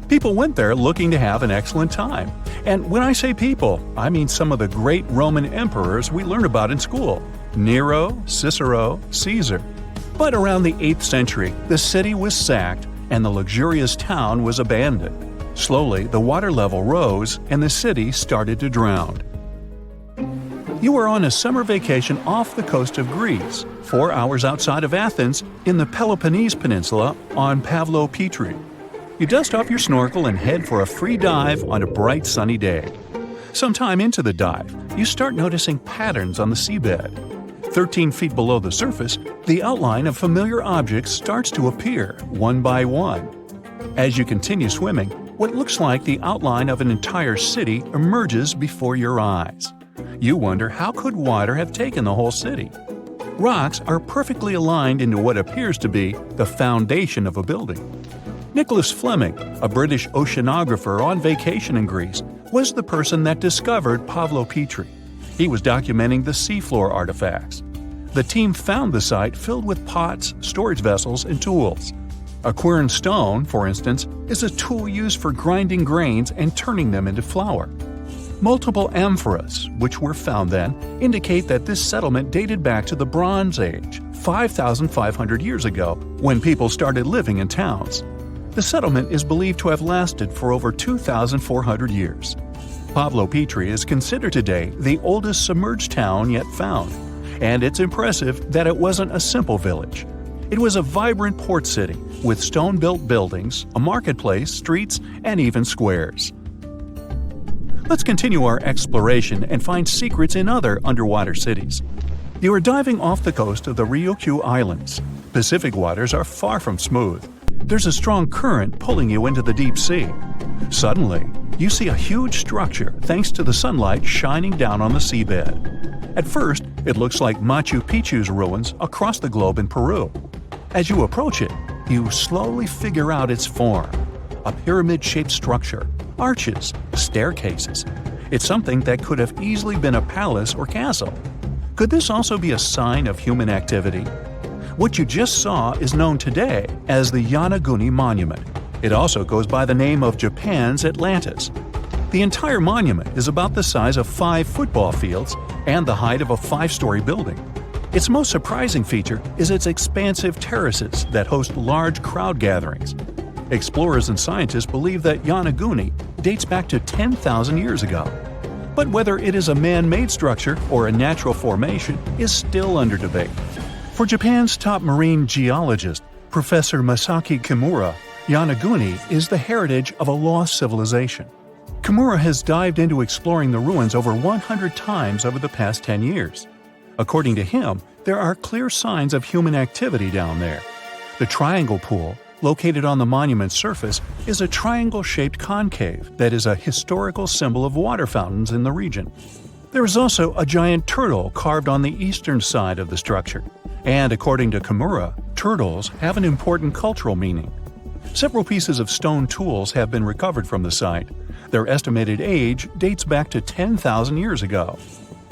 People went there looking to have an excellent time. And when I say people, I mean some of the great Roman emperors we learn about in school: Nero, Cicero, Caesar. But around the 8th century, the city was sacked and the luxurious town was abandoned. Slowly, the water level rose and the city started to drown. You are on a summer vacation off the coast of Greece, 4 hours outside of Athens, in the Peloponnese Peninsula on Pavlo Petri. You dust off your snorkel and head for a free dive on a bright sunny day. Sometime into the dive, you start noticing patterns on the seabed. 13 feet below the surface, the outline of familiar objects starts to appear, one by one. As you continue swimming, what looks like the outline of an entire city emerges before your eyes. You wonder, how could water have taken the whole city? Rocks are perfectly aligned into what appears to be the foundation of a building. Nicholas Fleming, a British oceanographer on vacation in Greece, was the person that discovered Pavlo Petri. He was documenting the seafloor artifacts. The team found the site filled with pots, storage vessels, and tools. A quern stone, for instance, is a tool used for grinding grains and turning them into flour. Multiple amphoras, which were found then, indicate that this settlement dated back to the Bronze Age, 5,500 years ago, when people started living in towns. The settlement is believed to have lasted for over 2,400 years. Pablo Petrie is considered today the oldest submerged town yet found, and it's impressive that it wasn't a simple village. It was a vibrant port city with stone-built buildings, a marketplace, streets, and even squares. Let's continue our exploration and find secrets in other underwater cities. You are diving off the coast of the Ryukyu Islands. Pacific waters are far from smooth. There's a strong current pulling you into the deep sea. Suddenly, you see a huge structure thanks to the sunlight shining down on the seabed. At first, it looks like Machu Picchu's ruins across the globe in Peru. As you approach it, you slowly figure out its form. A pyramid-shaped structure, arches, staircases. It's something that could have easily been a palace or castle. Could this also be a sign of human activity? What you just saw is known today as the Yonaguni Monument. It also goes by the name of Japan's Atlantis. The entire monument is about the size of 5 football fields and the height of a 5-story building. Its most surprising feature is its expansive terraces that host large crowd gatherings. Explorers and scientists believe that Yonaguni dates back to 10,000 years ago. But whether it is a man-made structure or a natural formation is still under debate. For Japan's top marine geologist, Professor Masaki Kimura, Yonaguni is the heritage of a lost civilization. Kimura has dived into exploring the ruins over 100 times over the past 10 years. According to him, there are clear signs of human activity down there. The Triangle Pool, located on the monument's surface, is a triangle-shaped concave that is a historical symbol of water fountains in the region. There is also a giant turtle carved on the eastern side of the structure, and according to Kimura, turtles have an important cultural meaning. Several pieces of stone tools have been recovered from the site. Their estimated age dates back to 10,000 years ago.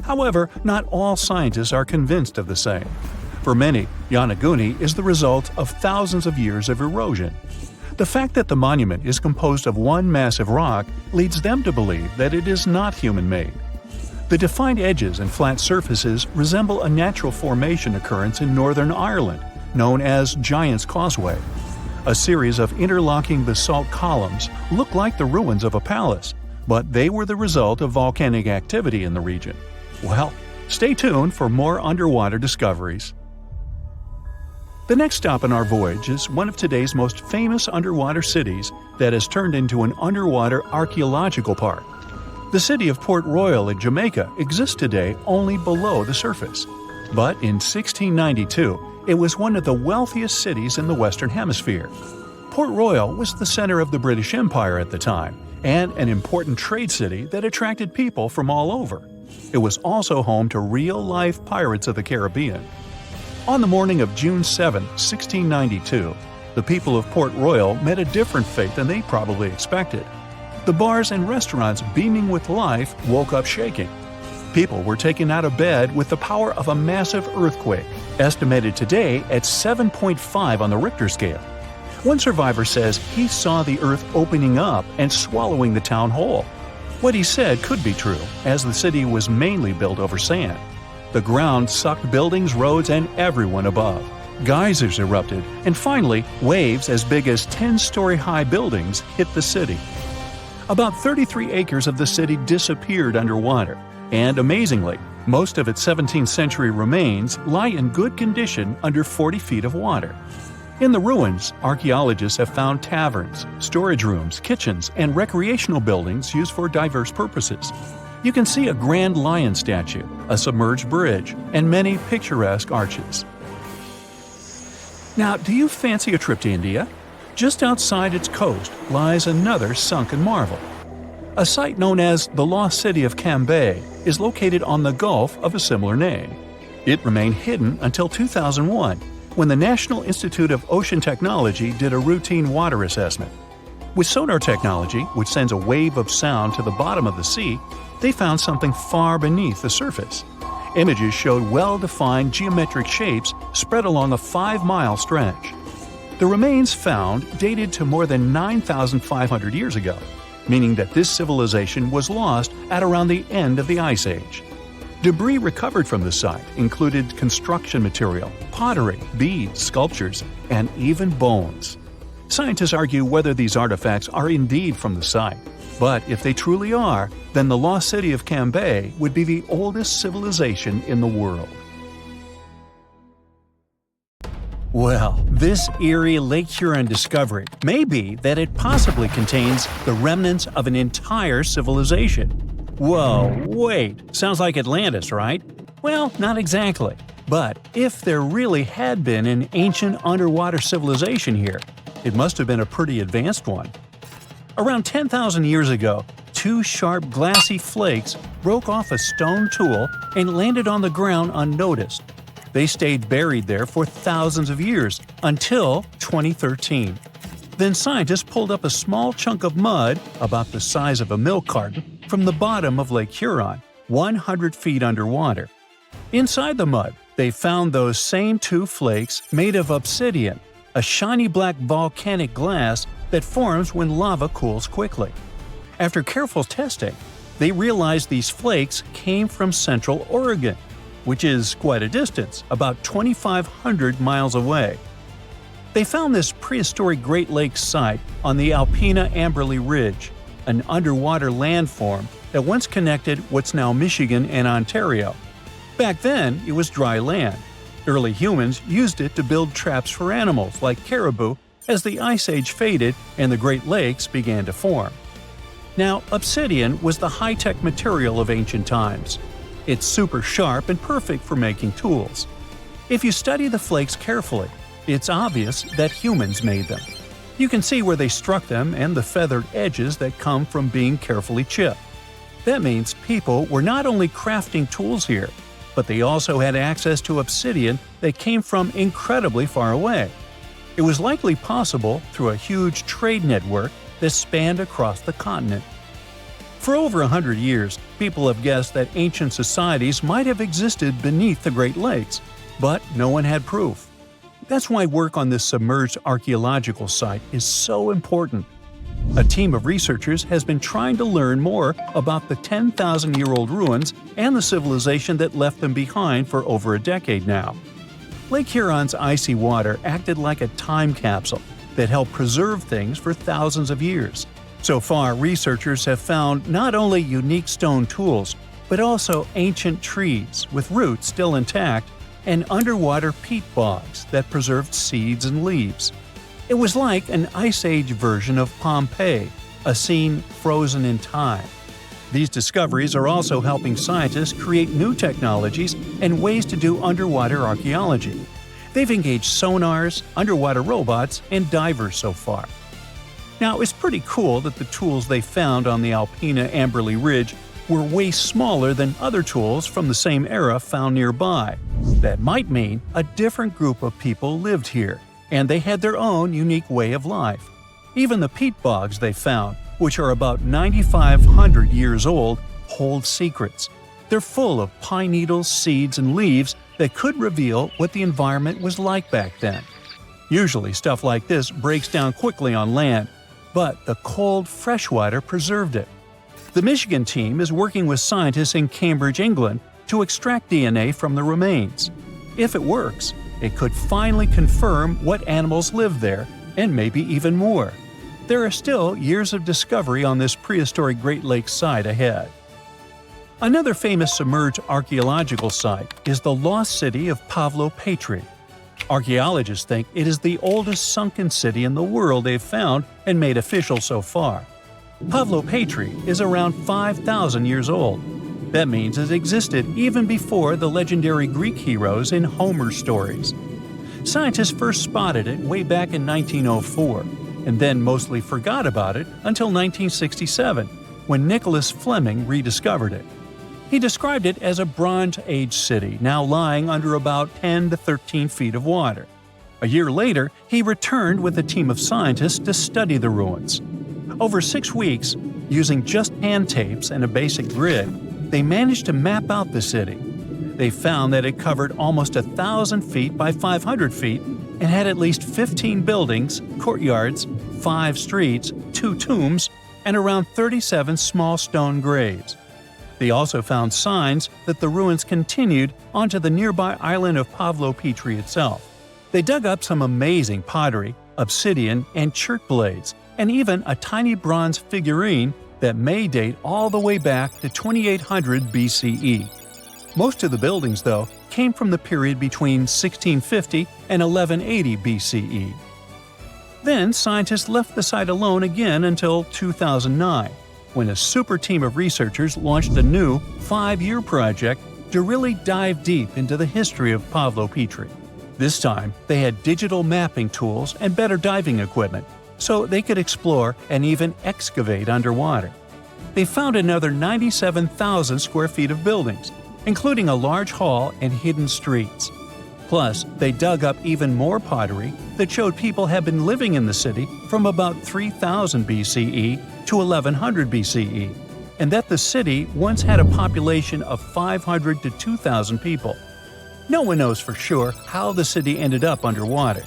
However, not all scientists are convinced of the same. For many, Yonaguni is the result of thousands of years of erosion. The fact that the monument is composed of one massive rock leads them to believe that it is not human-made. The defined edges and flat surfaces resemble a natural formation occurrence in Northern Ireland, known as Giant's Causeway. A series of interlocking basalt columns look like the ruins of a palace, but they were the result of volcanic activity in the region. Well, stay tuned for more underwater discoveries. The next stop on our voyage is one of today's most famous underwater cities that has turned into an underwater archaeological park. The city of Port Royal in Jamaica exists today only below the surface. But in 1692, it was one of the wealthiest cities in the Western Hemisphere. Port Royal was the center of the British Empire at the time, and an important trade city that attracted people from all over. It was also home to real-life pirates of the Caribbean. On the morning of June 7, 1692, the people of Port Royal met a different fate than they probably expected. The bars and restaurants beaming with life woke up shaking. People were taken out of bed with the power of a massive earthquake, estimated today at 7.5 on the Richter scale. One survivor says he saw the earth opening up and swallowing the town whole. What he said could be true, as the city was mainly built over sand. The ground sucked buildings, roads, and everyone above. Geysers erupted, and finally, waves as big as 10-story-high buildings hit the city. About 33 acres of the city disappeared underwater, and amazingly, most of its 17th-century remains lie in good condition under 40 feet of water. In the ruins, archaeologists have found taverns, storage rooms, kitchens, and recreational buildings used for diverse purposes. You can see a grand lion statue, a submerged bridge, and many picturesque arches. Now, do you fancy a trip to India? Just outside its coast lies another sunken marvel. A site known as the Lost City of Cambay is located on the Gulf of a similar name. It remained hidden until 2001, when the National Institute of Ocean Technology did a routine water assessment. With sonar technology, which sends a wave of sound to the bottom of the sea, they found something far beneath the surface. Images showed well-defined geometric shapes spread along a 5-mile stretch. The remains found dated to more than 9,500 years ago, meaning that this civilization was lost at around the end of the Ice Age. Debris recovered from the site included construction material, pottery, beads, sculptures, and even bones. Scientists argue whether these artifacts are indeed from the site, but if they truly are, then the lost city of Cambay would be the oldest civilization in the world. Well, this eerie Lake Huron discovery may be that it possibly contains the remnants of an entire civilization. Whoa, wait, sounds like Atlantis, right? Well, not exactly. But if there really had been an ancient underwater civilization here, it must have been a pretty advanced one. Around 10,000 years ago, 2 sharp glassy flakes broke off a stone tool and landed on the ground unnoticed. They stayed buried there for thousands of years, until 2013. Then scientists pulled up a small chunk of mud, about the size of a milk carton, from the bottom of Lake Huron, 100 feet underwater. Inside the mud, they found those same 2 flakes made of obsidian, a shiny black volcanic glass that forms when lava cools quickly. After careful testing, they realized these flakes came from Central Oregon, which is quite a distance, about 2,500 miles away. They found this prehistoric Great Lakes site on the Alpena Amberley Ridge, an underwater landform that once connected what's now Michigan and Ontario. Back then, it was dry land. Early humans used it to build traps for animals like caribou as the Ice Age faded and the Great Lakes began to form. Now, obsidian was the high-tech material of ancient times. It's super sharp and perfect for making tools. If you study the flakes carefully, it's obvious that humans made them. You can see where they struck them and the feathered edges that come from being carefully chipped. That means people were not only crafting tools here, but they also had access to obsidian that came from incredibly far away. It was likely possible through a huge trade network that spanned across the continent. For over 100 years, people have guessed that ancient societies might have existed beneath the Great Lakes, but no one had proof. That's why work on this submerged archaeological site is so important. A team of researchers has been trying to learn more about the 10,000-year-old ruins and the civilization that left them behind for over a decade now. Lake Huron's icy water acted like a time capsule that helped preserve things for thousands of years. So far, researchers have found not only unique stone tools, but also ancient trees with roots still intact and underwater peat bogs that preserved seeds and leaves. It was like an Ice Age version of Pompeii, a scene frozen in time. These discoveries are also helping scientists create new technologies and ways to do underwater archaeology. They've engaged sonars, underwater robots, and divers so far. Now, it's pretty cool that the tools they found on the Alpena Amberley Ridge were way smaller than other tools from the same era found nearby. That might mean a different group of people lived here, and they had their own unique way of life. Even the peat bogs they found, which are about 9,500 years old, hold secrets. They're full of pine needles, seeds, and leaves that could reveal what the environment was like back then. Usually stuff like this breaks down quickly on land, but the cold freshwater preserved it. The Michigan team is working with scientists in Cambridge, England, to extract DNA from the remains. If it works, it could finally confirm what animals lived there, and maybe even more. There are still years of discovery on this prehistoric Great Lakes site ahead. Another famous submerged archaeological site is the lost city of Pavlo-Petri. Archaeologists think it is the oldest sunken city in the world they've found and made official so far. Pavlo-Petri is around 5,000 years old. That means it existed even before the legendary Greek heroes in Homer's stories. Scientists first spotted it way back in 1904, and then mostly forgot about it until 1967, when Nicholas Fleming rediscovered it. He described it as a Bronze Age city now lying under about 10 to 13 feet of water. A year later, he returned with a team of scientists to study the ruins. Over 6 weeks, using just hand tapes and a basic grid, they managed to map out the city. They found that it covered almost 1,000 feet by 500 feet and had at least 15 buildings, courtyards, 5 streets, 2 tombs, and around 37 small stone graves. They also found signs that the ruins continued onto the nearby island of Pavlo-Petri itself. They dug up some amazing pottery, obsidian, and chert blades, and even a tiny bronze figurine that may date all the way back to 2800 BCE. Most of the buildings, though, came from the period between 1650 and 1180 BCE. Then scientists left the site alone again until 2009, when a super team of researchers launched a new 5-year project to really dive deep into the history of Pavlo-Petri. This time, they had digital mapping tools and better diving equipment, so they could explore and even excavate underwater. They found another 97,000 square feet of buildings, including a large hall and hidden streets. Plus, they dug up even more pottery that showed people had been living in the city from about 3000 BCE to 1100 BCE, and that the city once had a population of 500 to 2,000 people. No one knows for sure how the city ended up underwater,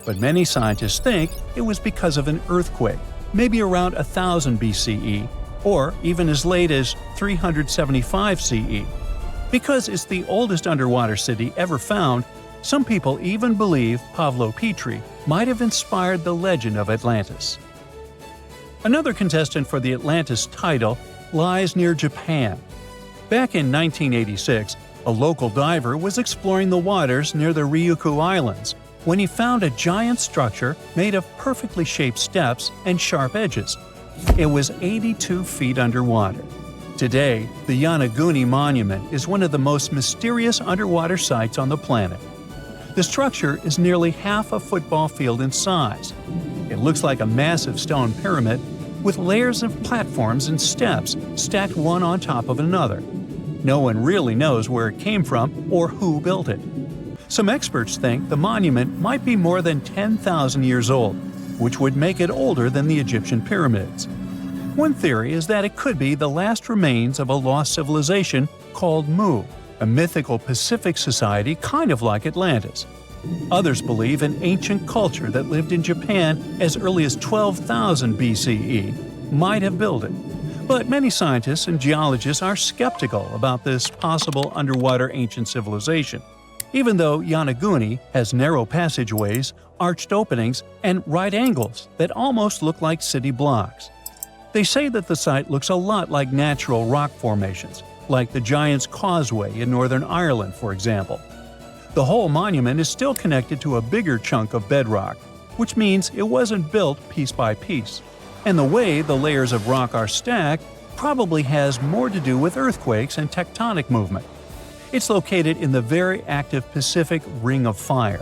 but many scientists think it was because of an earthquake, maybe around 1000 BCE, or even as late as 375 CE. Because it's the oldest underwater city ever found, some people even believe Pavlo-Petri might have inspired the legend of Atlantis. Another contestant for the Atlantis title lies near Japan. Back in 1986, a local diver was exploring the waters near the Ryukyu Islands when he found a giant structure made of perfectly shaped steps and sharp edges. It was 82 feet underwater. Today, the Yonaguni Monument is one of the most mysterious underwater sites on the planet. The structure is nearly half a football field in size. It looks like a massive stone pyramid with layers of platforms and steps stacked one on top of another. No one really knows where it came from or who built it. Some experts think the monument might be more than 10,000 years old, which would make it older than the Egyptian pyramids. One theory is that it could be the last remains of a lost civilization called Mu, a mythical Pacific society kind of like Atlantis. Others believe an ancient culture that lived in Japan as early as 12,000 BCE might have built it. But many scientists and geologists are skeptical about this possible underwater ancient civilization, even though Yonaguni has narrow passageways, arched openings, and right angles that almost look like city blocks. They say that the site looks a lot like natural rock formations, like the Giant's Causeway in Northern Ireland, for example. The whole monument is still connected to a bigger chunk of bedrock, which means it wasn't built piece by piece. And the way the layers of rock are stacked probably has more to do with earthquakes and tectonic movement. It's located in the very active Pacific Ring of Fire.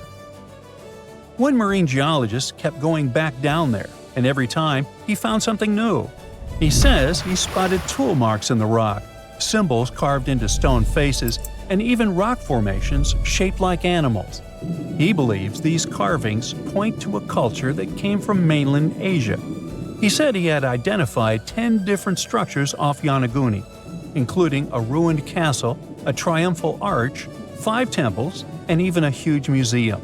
One marine geologist kept going back down there, and every time he found something new. He says he spotted tool marks in the rock, symbols carved into stone faces, and even rock formations shaped like animals. He believes these carvings point to a culture that came from mainland Asia. He said he had identified 10 different structures off Yonaguni, including a ruined castle, a triumphal arch, 5 temples, and even a huge museum.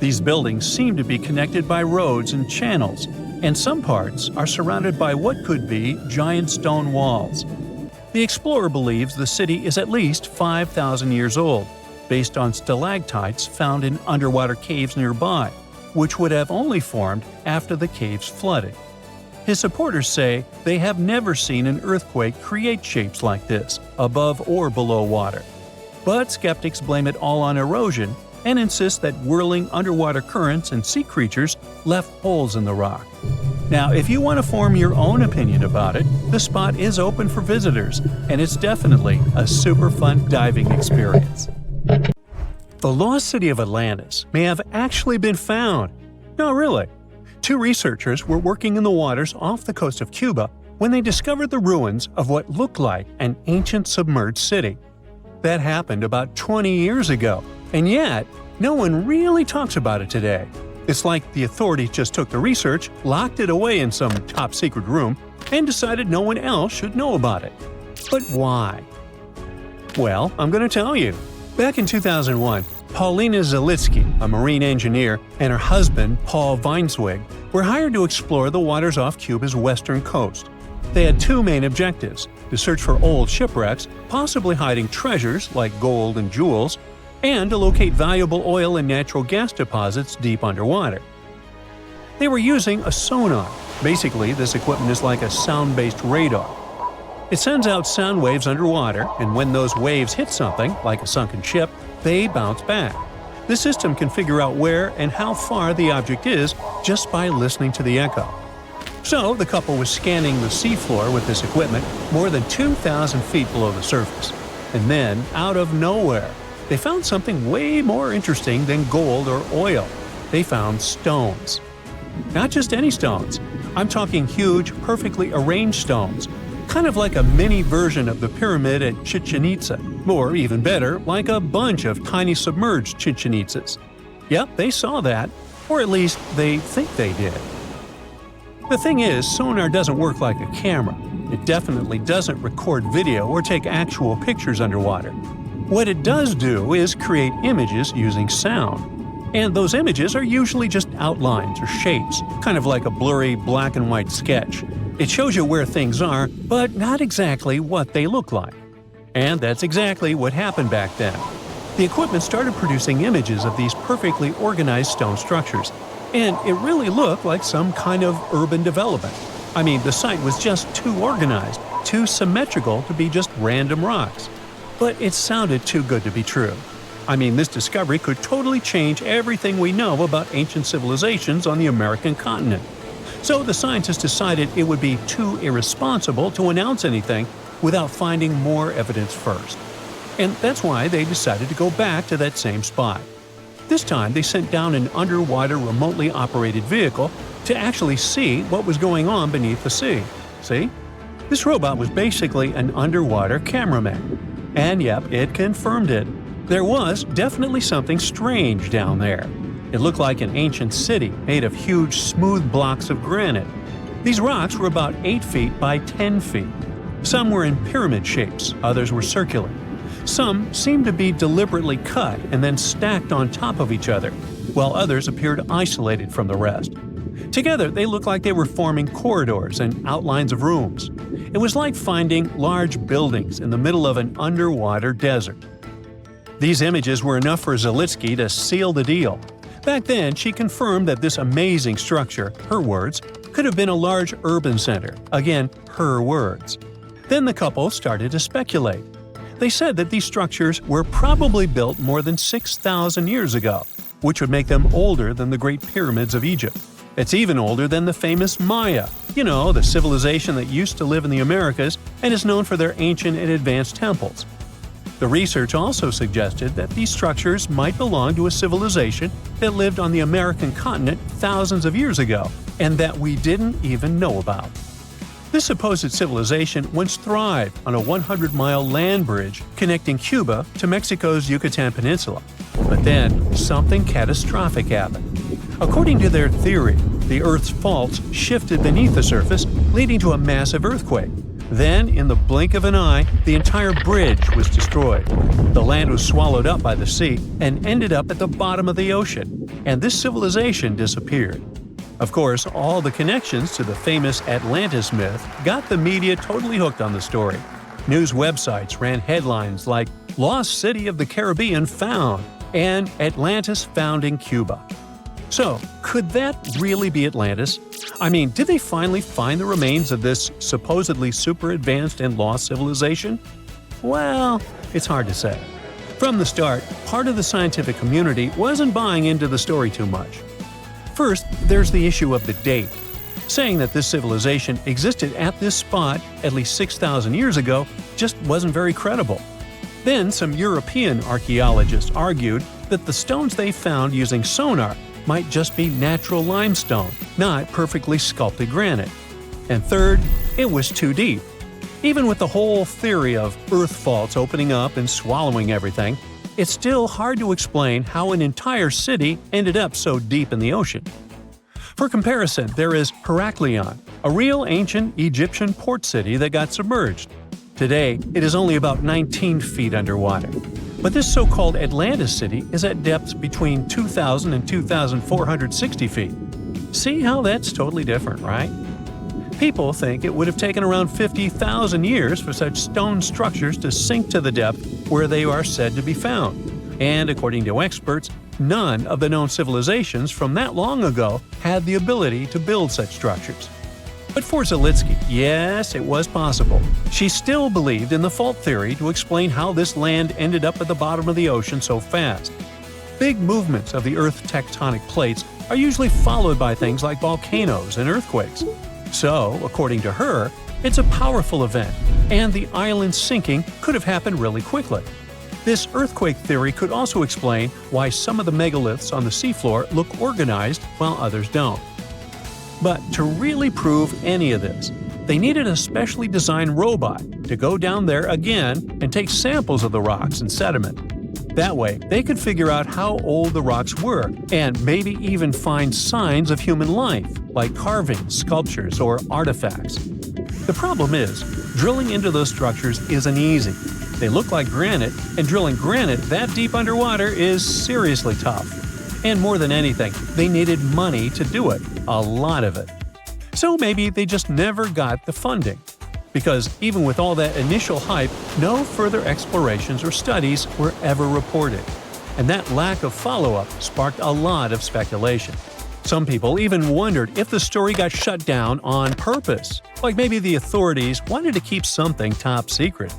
These buildings seem to be connected by roads and channels, and some parts are surrounded by what could be giant stone walls. The explorer believes the city is at least 5,000 years old, based on stalactites found in underwater caves nearby, which would have only formed after the caves flooded. His supporters say they have never seen an earthquake create shapes like this, above or below water. But skeptics blame it all on erosion and insist that whirling underwater currents and sea creatures left holes in the rock. Now, if you want to form your own opinion about it, the spot is open for visitors, and it's definitely a super fun diving experience. The lost city of Atlantis may have actually been found. No, really. 2 researchers were working in the waters off the coast of Cuba when they discovered the ruins of what looked like an ancient submerged city. That happened about 20 years ago, and yet no one really talks about it today. It's like the authorities just took the research, locked it away in some top-secret room, and decided no one else should know about it. But why? Well, I'm going to tell you. Back in 2001, Paulina Zalitsky, a marine engineer, and her husband, Paul Weinswig, were hired to explore the waters off Cuba's western coast. They had two main objectives: to search for old shipwrecks, possibly hiding treasures like gold and jewels, and to locate valuable oil and natural gas deposits deep underwater. They were using a sonar. Basically, this equipment is like a sound-based radar. It sends out sound waves underwater, and when those waves hit something, like a sunken ship, they bounce back. The system can figure out where and how far the object is just by listening to the echo. So, the couple was scanning the seafloor with this equipment more than 2,000 feet below the surface. And then, out of nowhere, they found something way more interesting than gold or oil. They found stones. Not just any stones. I'm talking huge, perfectly arranged stones. Kind of like a mini version of the pyramid at Chichen Itza. Or even better, like a bunch of tiny submerged Chichen Itzas. Yep, they saw that. Or at least, they think they did. The thing is, sonar doesn't work like a camera. It definitely doesn't record video or take actual pictures underwater. What it does do is create images using sound. And those images are usually just outlines or shapes, kind of like a blurry black and white sketch. It shows you where things are, but not exactly what they look like. And that's exactly what happened back then. The equipment started producing images of these perfectly organized stone structures, and it really looked like some kind of urban development. I mean, the site was just too organized, too symmetrical to be just random rocks. But it sounded too good to be true. I mean, this discovery could totally change everything we know about ancient civilizations on the American continent. So the scientists decided it would be too irresponsible to announce anything without finding more evidence first. And that's why they decided to go back to that same spot. This time they sent down an underwater remotely operated vehicle to actually see what was going on beneath the sea. See? This robot was basically an underwater cameraman. And yep, it confirmed it. There was definitely something strange down there. It looked like an ancient city made of huge, smooth blocks of granite. These rocks were about 8 feet by 10 feet. Some were in pyramid shapes, others were circular. Some seemed to be deliberately cut and then stacked on top of each other, while others appeared isolated from the rest. Together, they looked like they were forming corridors and outlines of rooms. It was like finding large buildings in the middle of an underwater desert. These images were enough for Zalitsky to seal the deal. Back then, she confirmed that this amazing structure, her words, could have been a large urban center. Again, her words. Then the couple started to speculate. They said that these structures were probably built more than 6,000 years ago, which would make them older than the Great Pyramids of Egypt. It's even older than the famous Maya, the civilization that used to live in the Americas and is known for their ancient and advanced temples. The research also suggested that these structures might belong to a civilization that lived on the American continent thousands of years ago, and that we didn't even know about. This supposed civilization once thrived on a 100-mile land bridge connecting Cuba to Mexico's Yucatan Peninsula. But then, something catastrophic happened. According to their theory, the Earth's faults shifted beneath the surface, leading to a massive earthquake. Then, in the blink of an eye, the entire bridge was destroyed. The land was swallowed up by the sea and ended up at the bottom of the ocean, and this civilization disappeared. Of course, all the connections to the famous Atlantis myth got the media totally hooked on the story. News websites ran headlines like "Lost City of the Caribbean Found" and "Atlantis Found in Cuba." So, could that really be Atlantis? I mean, did they finally find the remains of this supposedly super advanced and lost civilization? Well, it's hard to say. From the start, part of the scientific community wasn't buying into the story too much. First, there's the issue of the date. Saying that this civilization existed at this spot at least 6,000 years ago just wasn't very credible. Then, some European archaeologists argued that the stones they found using sonar might just be natural limestone, not perfectly sculpted granite. And third, it was too deep. Even with the whole theory of Earth faults opening up and swallowing everything, it's still hard to explain how an entire city ended up so deep in the ocean. For comparison, there is Heraklion, a real ancient Egyptian port city that got submerged. Today, it is only about 19 feet underwater. But this so-called Atlantis city is at depths between 2,000 and 2,460 feet. See how that's totally different, right? People think it would have taken around 50,000 years for such stone structures to sink to the depth where they are said to be found. And according to experts, none of the known civilizations from that long ago had the ability to build such structures. But for Zalitsky, yes, it was possible. She still believed in the fault theory to explain how this land ended up at the bottom of the ocean so fast. Big movements of the Earth's tectonic plates are usually followed by things like volcanoes and earthquakes. So, according to her, it's a powerful event, and the island sinking could have happened really quickly. This earthquake theory could also explain why some of the megaliths on the seafloor look organized while others don't. But to really prove any of this, they needed a specially designed robot to go down there again and take samples of the rocks and sediment. That way, they could figure out how old the rocks were and maybe even find signs of human life, like carvings, sculptures, or artifacts. The problem is, drilling into those structures isn't easy. They look like granite, and drilling granite that deep underwater is seriously tough. And more than anything, they needed money to do it, a lot of it. So maybe they just never got the funding. Because even with all that initial hype, no further explorations or studies were ever reported. And that lack of follow-up sparked a lot of speculation. Some people even wondered if the story got shut down on purpose, like maybe the authorities wanted to keep something top secret.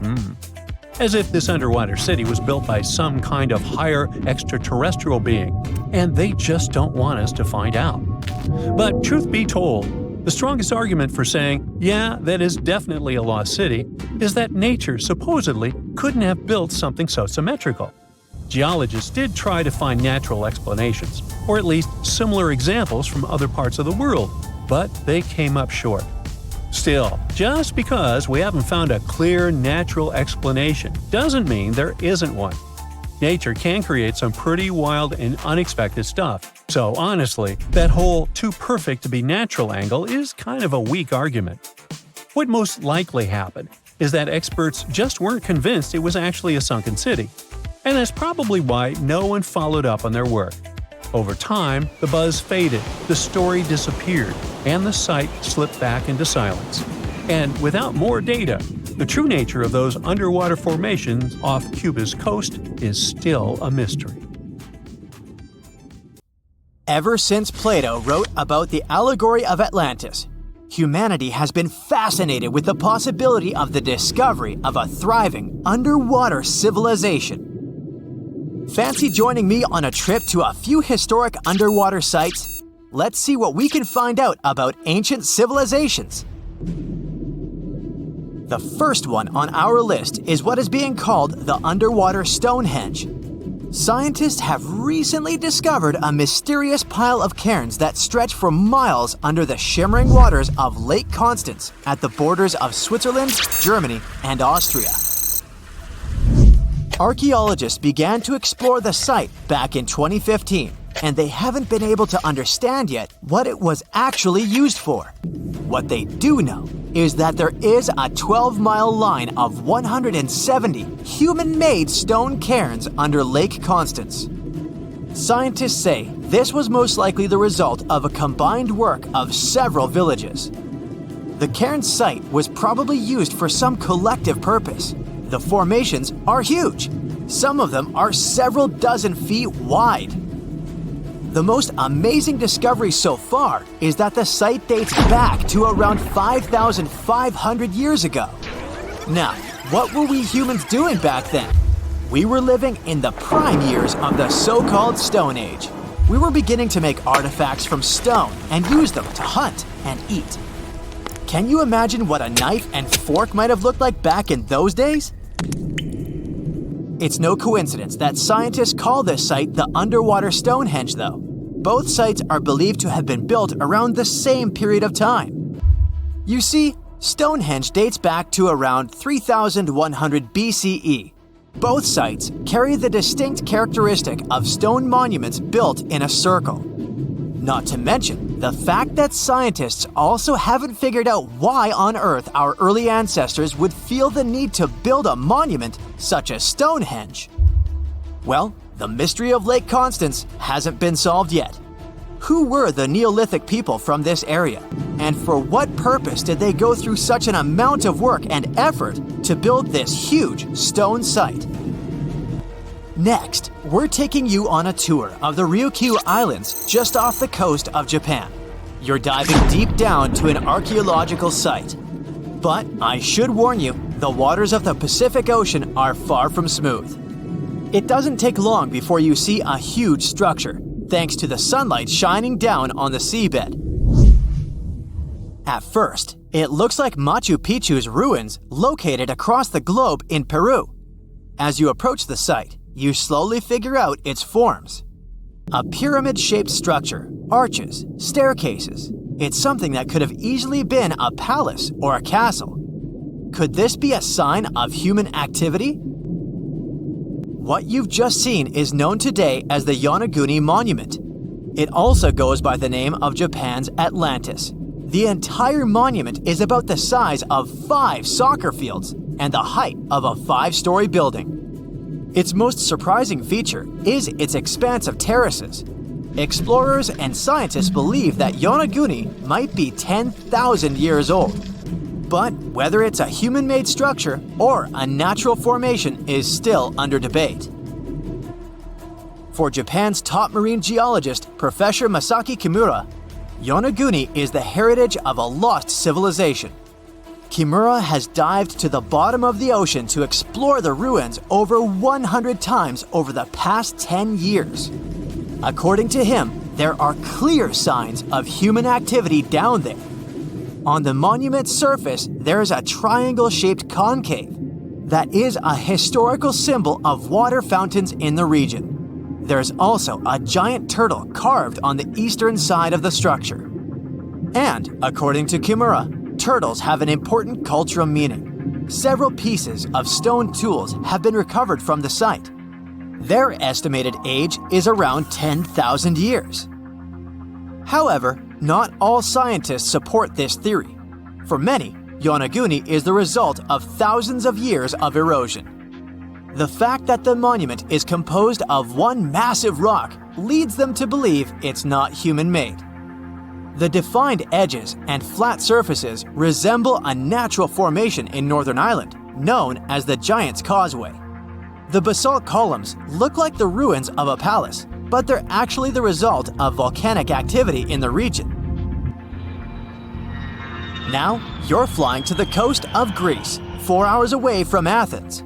As if this underwater city was built by some kind of higher extraterrestrial being, and they just don't want us to find out. But truth be told, the strongest argument for saying, yeah, that is definitely a lost city, is that nature supposedly couldn't have built something so symmetrical. Geologists did try to find natural explanations, or at least similar examples from other parts of the world, but they came up short. Still, just because we haven't found a clear natural explanation doesn't mean there isn't one. Nature can create some pretty wild and unexpected stuff, so honestly, that whole too perfect to be natural angle is kind of a weak argument. What most likely happened is that experts just weren't convinced it was actually a sunken city, and that's probably why no one followed up on their work. Over time, the buzz faded, the story disappeared, and the site slipped back into silence. And without more data, the true nature of those underwater formations off Cuba's coast is still a mystery. Ever since Plato wrote about the allegory of Atlantis, humanity has been fascinated with the possibility of the discovery of a thriving underwater civilization. Fancy joining me on a trip to a few historic underwater sites? Let's see what we can find out about ancient civilizations. The first one on our list is what is being called the underwater Stonehenge. Scientists have recently discovered a mysterious pile of cairns that stretch for miles under the shimmering waters of Lake Constance at the borders of Switzerland, Germany, and Austria. Archaeologists began to explore the site back in 2015, and they haven't been able to understand yet what it was actually used for. What they do know is that there is a 12-mile line of 170 human-made stone cairns under Lake Constance. Scientists say this was most likely the result of a combined work of several villages. The cairn site was probably used for some collective purpose. The formations are huge. Some of them are several dozen feet wide. The most amazing discovery so far is that the site dates back to around 5,500 years ago. Now, what were we humans doing back then? We were living in the prime years of the so-called Stone Age. We were beginning to make artifacts from stone and use them to hunt and eat. Can you imagine what a knife and fork might have looked like back in those days? It's no coincidence that scientists call this site the underwater Stonehenge, though. Both sites are believed to have been built around the same period of time. You see, Stonehenge dates back to around 3,100 BCE. Both sites carry the distinct characteristic of stone monuments built in a circle. Not to mention the fact that scientists also haven't figured out why on Earth our early ancestors would feel the need to build a monument such as Stonehenge. Well, the mystery of Lake Constance hasn't been solved yet. Who were the Neolithic people from this area? And for what purpose did they go through such an amount of work and effort to build this huge stone site? Next, we're taking you on a tour of the Ryukyu Islands just off the coast of Japan. You're diving deep down to an archaeological site. But I should warn you, the waters of the Pacific Ocean are far from smooth. It doesn't take long before you see a huge structure, thanks to the sunlight shining down on the seabed. At first, it looks like Machu Picchu's ruins located across the globe in Peru. As you approach the site, you slowly figure out its forms. A pyramid-shaped structure, arches, staircases. It's something that could have easily been a palace or a castle. Could this be a sign of human activity? What you've just seen is known today as the Yonaguni Monument. It also goes by the name of Japan's Atlantis. The entire monument is about the size of 5 soccer fields and the height of a 5-story building. Its most surprising feature is its expanse of terraces. Explorers and scientists believe that Yonaguni might be 10,000 years old. But whether it's a human-made structure or a natural formation is still under debate. For Japan's top marine geologist, Professor Masaki Kimura, Yonaguni is the heritage of a lost civilization. Kimura has dived to the bottom of the ocean to explore the ruins over 100 times over the past 10 years. According to him, there are clear signs of human activity down there. On the monument's surface, there is a triangle-shaped concave that is a historical symbol of water fountains in the region. There's also a giant turtle carved on the eastern side of the structure. And, according to Kimura, turtles have an important cultural meaning. Several pieces of stone tools have been recovered from the site. Their estimated age is around 10,000 years. However, not all scientists support this theory. For many, Yonaguni is the result of thousands of years of erosion. The fact that the monument is composed of one massive rock leads them to believe it's not human-made. The defined edges and flat surfaces resemble a natural formation in Northern Ireland, known as the Giant's Causeway. The basalt columns look like the ruins of a palace, but they're actually the result of volcanic activity in the region. Now, you're flying to the coast of Greece, 4 hours away from Athens.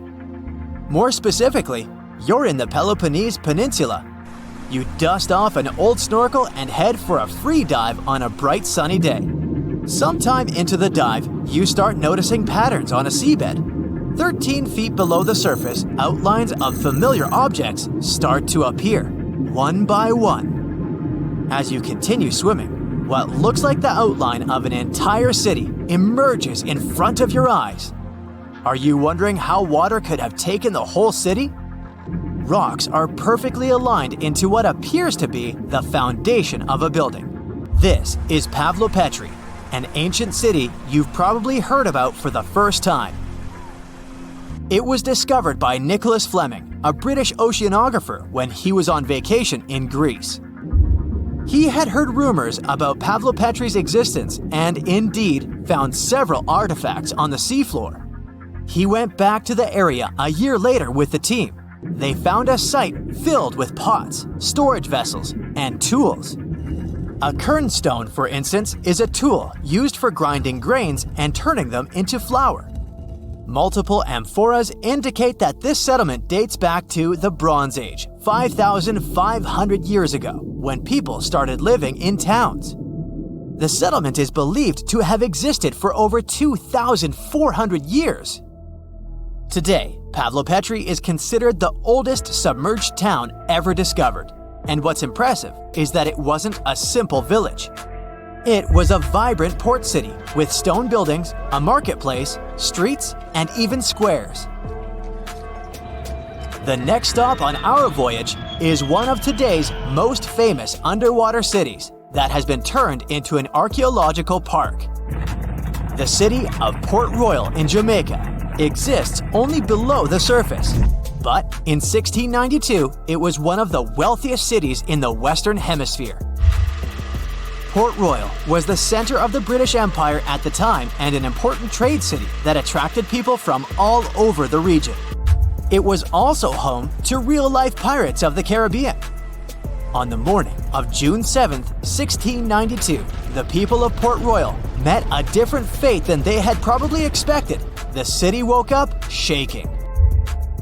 More specifically, you're in the Peloponnese Peninsula. You dust off an old snorkel and head for a free dive on a bright sunny day. Sometime into the dive, you start noticing patterns on a seabed. 13 feet below the surface, outlines of familiar objects start to appear, one by one. As you continue swimming, what looks like the outline of an entire city emerges in front of your eyes. Are you wondering how water could have taken the whole city? Rocks are perfectly aligned into what appears to be the foundation of a building. This is Pavlopetri, an ancient city you've probably heard about for the first time. It was discovered by Nicholas Fleming, a British oceanographer, when he was on vacation in Greece. He had heard rumors about Pavlopetri's existence and indeed found several artifacts on the seafloor. He went back to the area a year later with the team. They found a site filled with pots, storage vessels, and tools. A kernstone, for instance, is a tool used for grinding grains and turning them into flour. Multiple amphoras indicate that this settlement dates back to the Bronze Age, 5,500 years ago, when people started living in towns. The settlement is believed to have existed for over 2,400 years. Today, Pavlopetri is considered the oldest submerged town ever discovered. And what's impressive is that it wasn't a simple village. It was a vibrant port city with stone buildings, a marketplace, streets, and even squares. The next stop on our voyage is one of today's most famous underwater cities that has been turned into an archaeological park. The city of Port Royal in Jamaica exists only below the surface, but in 1692 it was one of the wealthiest cities in the Western Hemisphere. Port Royal was the center of the British Empire at the time and an important trade city that attracted people from all over the region. It was also home to real-life pirates of the Caribbean. On the morning of June 7, 1692, the people of Port Royal met a different fate than they had probably expected. The city woke up shaking.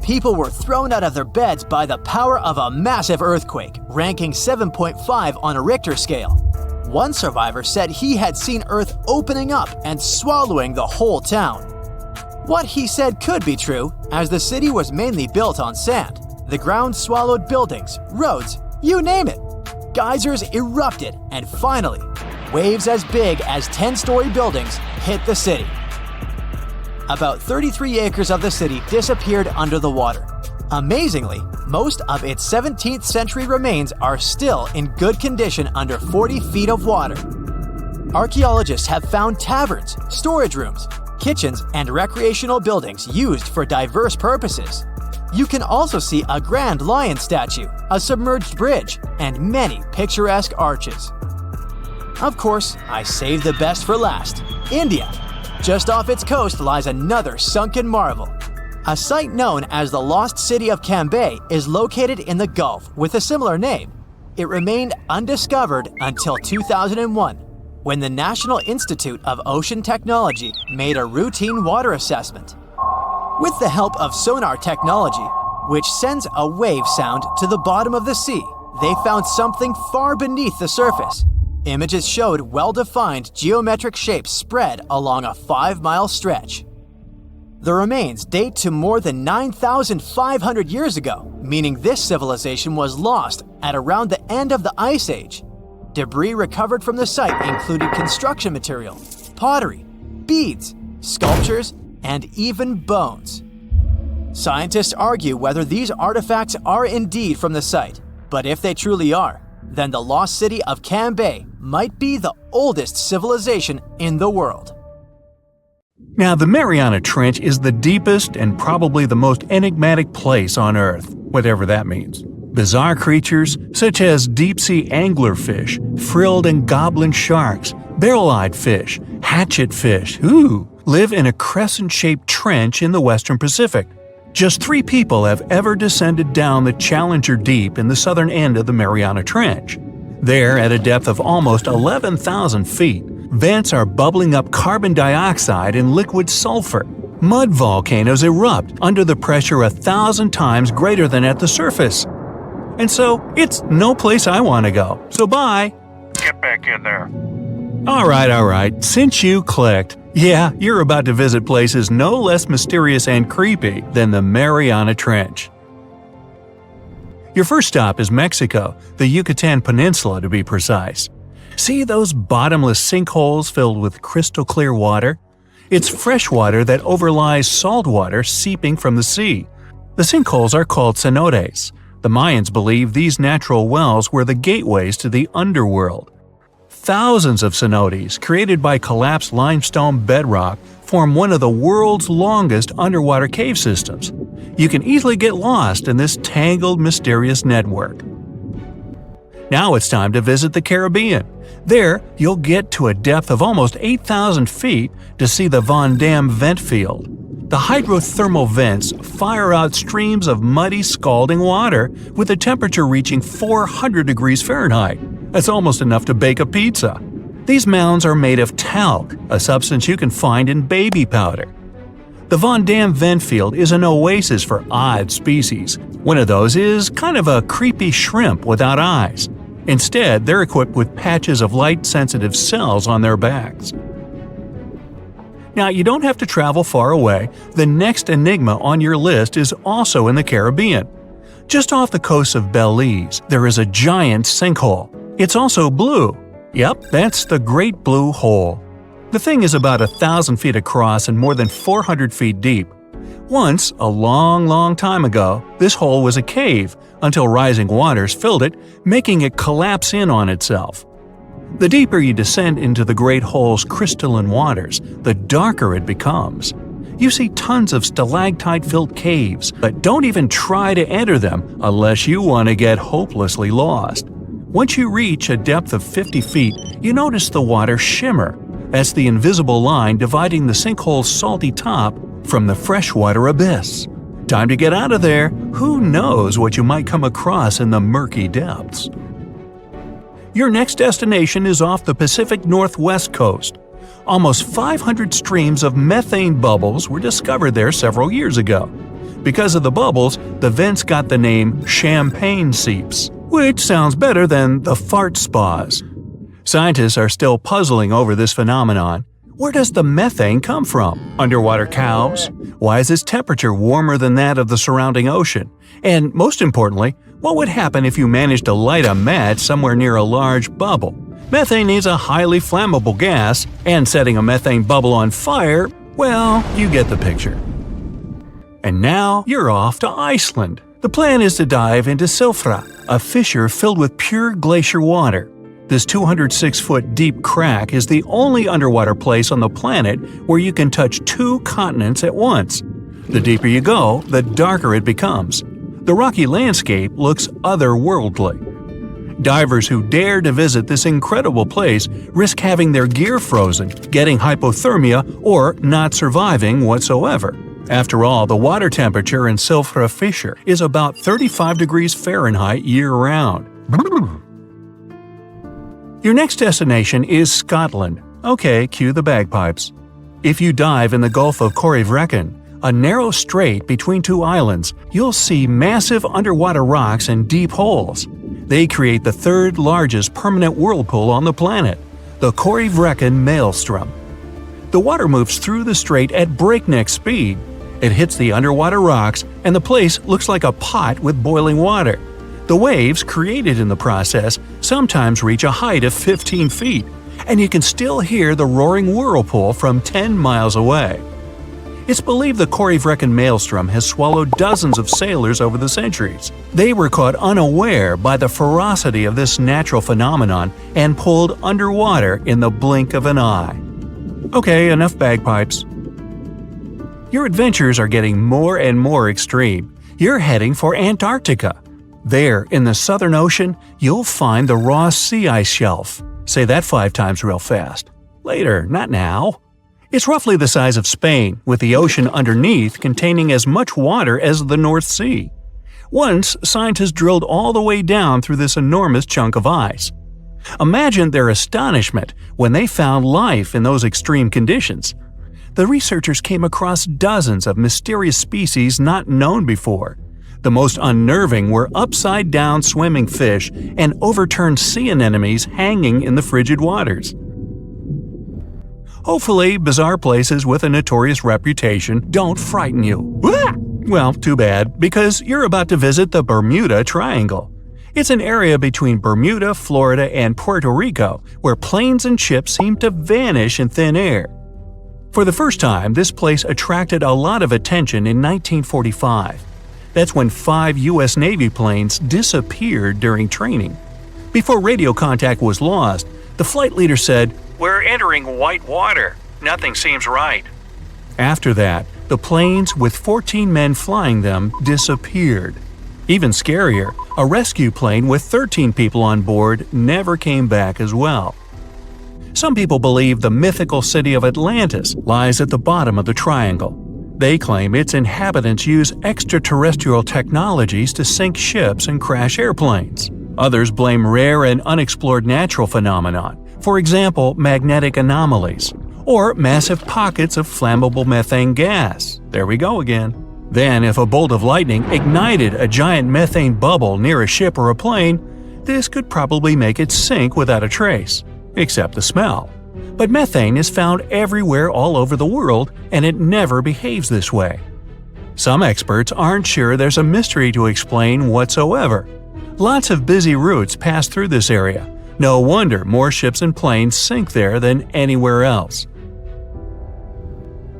People were thrown out of their beds by the power of a massive earthquake, ranking 7.5 on a Richter scale. One survivor said he had seen Earth opening up and swallowing the whole town. What he said could be true, as the city was mainly built on sand. The ground swallowed buildings, roads, you name it. Geysers erupted, and finally, waves as big as 10-story buildings hit the city. About 33 acres of the city disappeared under the water. Amazingly, most of its 17th century remains are still in good condition under 40 feet of water. Archaeologists have found taverns, storage rooms, kitchens, and recreational buildings used for diverse purposes. You can also see a grand lion statue, a submerged bridge, and many picturesque arches. Of course, I saved the best for last: India. Just off its coast lies another sunken marvel. A site known as the Lost City of Cambay is located in the Gulf with a similar name. It remained undiscovered until 2001, when the National Institute of Ocean Technology made a routine water assessment. With the help of sonar technology, which sends a wave sound to the bottom of the sea, they found something far beneath the surface. Images showed well-defined geometric shapes spread along a 5-mile stretch. The remains date to more than 9,500 years ago, meaning this civilization was lost at around the end of the Ice Age. Debris recovered from the site included construction material, pottery, beads, sculptures, and even bones. Scientists argue whether these artifacts are indeed from the site, but if they truly are, then the lost city of Cambay might be the oldest civilization in the world. Now, the Mariana Trench is the deepest and probably the most enigmatic place on Earth, whatever that means. Bizarre creatures, such as deep-sea anglerfish, frilled and goblin sharks, barrel-eyed fish, hatchet fish, live in a crescent-shaped trench in the Western Pacific. Just 3 people have ever descended down the Challenger Deep in the southern end of the Mariana Trench. There, at a depth of almost 11,000 feet, vents are bubbling up carbon dioxide and liquid sulfur. Mud volcanoes erupt under the pressure 1,000 times greater than at the surface. And so, it's no place I want to go. So bye! Get back in there. Alright, since you clicked, yeah, you're about to visit places no less mysterious and creepy than the Mariana Trench. Your first stop is Mexico, the Yucatan Peninsula to be precise. See those bottomless sinkholes filled with crystal clear water? It's fresh water that overlies salt water seeping from the sea. The sinkholes are called cenotes. The Mayans believed these natural wells were the gateways to the underworld. Thousands of cenotes, created by collapsed limestone bedrock, form one of the world's longest underwater cave systems. You can easily get lost in this tangled, mysterious network. Now it's time to visit the Caribbean. There, you'll get to a depth of almost 8,000 feet to see the Van Dam vent field. The hydrothermal vents fire out streams of muddy, scalding water with a temperature reaching 400 degrees Fahrenheit. That's almost enough to bake a pizza. These mounds are made of talc, a substance you can find in baby powder. The Van Dam vent field is an oasis for odd species. One of those is kind of a creepy shrimp without eyes. Instead, they're equipped with patches of light-sensitive cells on their backs. Now, you don't have to travel far away. The next enigma on your list is also in the Caribbean. Just off the coast of Belize, there is a giant sinkhole. It's also blue. Yep, that's the Great Blue Hole. The thing is about 1,000 feet across and more than 400 feet deep. Once, a long time ago, this hole was a cave until rising waters filled it, making it collapse in on itself. The deeper you descend into the Great Hole's crystalline waters, the darker it becomes. You see tons of stalactite-filled caves, but don't even try to enter them unless you want to get hopelessly lost. Once you reach a depth of 50 feet, you notice the water shimmer. That's the invisible line dividing the sinkhole's salty top from the freshwater abyss. Time to get out of there. Who knows what you might come across in the murky depths? Your next destination is off the Pacific Northwest coast. Almost 500 streams of methane bubbles were discovered there several years ago. Because of the bubbles, the vents got the name champagne seeps, which sounds better than the fart spas. Scientists are still puzzling over this phenomenon. Where does the methane come from? Underwater cows? Why is its temperature warmer than that of the surrounding ocean? And most importantly, what would happen if you managed to light a match somewhere near a large bubble? Methane is a highly flammable gas, and setting a methane bubble on fire, well, you get the picture. And now you're off to Iceland. The plan is to dive into Silfra, a fissure filled with pure glacier water. This 206-foot deep crack is the only underwater place on the planet where you can touch two continents at once. The deeper you go, the darker it becomes. The rocky landscape looks otherworldly. Divers who dare to visit this incredible place risk having their gear frozen, getting hypothermia, or not surviving whatsoever. After all, the water temperature in Silfra Fissure is about 35 degrees Fahrenheit year-round. Your next destination is Scotland. Okay, cue the bagpipes. If you dive in the Gulf of Corryvreckan, a narrow strait between two islands, you'll see massive underwater rocks and deep holes. They create the third largest permanent whirlpool on the planet, the Corryvreckan Maelstrom. The water moves through the strait at breakneck speed. It hits the underwater rocks, and the place looks like a pot with boiling water. The waves, created in the process, sometimes reach a height of 15 feet, and you can still hear the roaring whirlpool from 10 miles away. It's believed the Corryvreckan Maelstrom has swallowed dozens of sailors over the centuries. They were caught unaware by the ferocity of this natural phenomenon and pulled underwater in the blink of an eye. Okay, enough bagpipes. Your adventures are getting more and more extreme. You're heading for Antarctica. There, in the Southern Ocean, you'll find the Ross Sea Ice Shelf. Say that 5 times real fast. Later, not now. It's roughly the size of Spain, with the ocean underneath containing as much water as the North Sea. Once, scientists drilled all the way down through this enormous chunk of ice. Imagine their astonishment when they found life in those extreme conditions. The researchers came across dozens of mysterious species not known before. The most unnerving were upside-down swimming fish and overturned sea anemones hanging in the frigid waters. Hopefully, bizarre places with a notorious reputation don't frighten you. Well, too bad, because you're about to visit the Bermuda Triangle. It's an area between Bermuda, Florida, and Puerto Rico where planes and ships seem to vanish in thin air. For the first time, this place attracted a lot of attention in 1945. That's when 5 U.S. Navy planes disappeared during training. Before radio contact was lost, the flight leader said, "We're entering white water. Nothing seems right." After that, the planes with 14 men flying them disappeared. Even scarier, a rescue plane with 13 people on board never came back as well. Some people believe the mythical city of Atlantis lies at the bottom of the triangle. They claim its inhabitants use extraterrestrial technologies to sink ships and crash airplanes. Others blame rare and unexplored natural phenomena, for example magnetic anomalies, or massive pockets of flammable methane gas. There we go again. Then, if a bolt of lightning ignited a giant methane bubble near a ship or a plane, this could probably make it sink without a trace, except the smell. But methane is found everywhere all over the world, and it never behaves this way. Some experts aren't sure there's a mystery to explain whatsoever. Lots of busy routes pass through this area. No wonder more ships and planes sink there than anywhere else.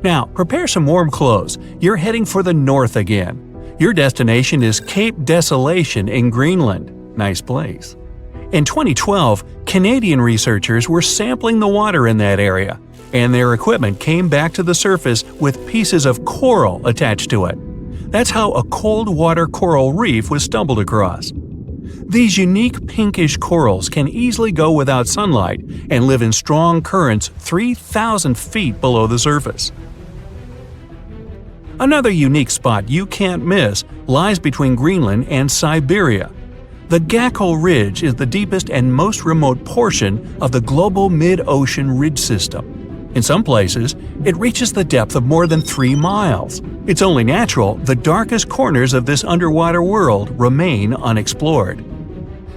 Now, prepare some warm clothes. You're heading for the north again. Your destination is Cape Desolation in Greenland. Nice place. In 2012, Canadian researchers were sampling the water in that area, and their equipment came back to the surface with pieces of coral attached to it. That's how a cold water coral reef was stumbled across. These unique pinkish corals can easily go without sunlight and live in strong currents 3,000 feet below the surface. Another unique spot you can't miss lies between Greenland and Siberia. The Gakko Ridge is the deepest and most remote portion of the global mid-ocean ridge system. In some places, it reaches the depth of more than 3 miles. It's only natural the darkest corners of this underwater world remain unexplored.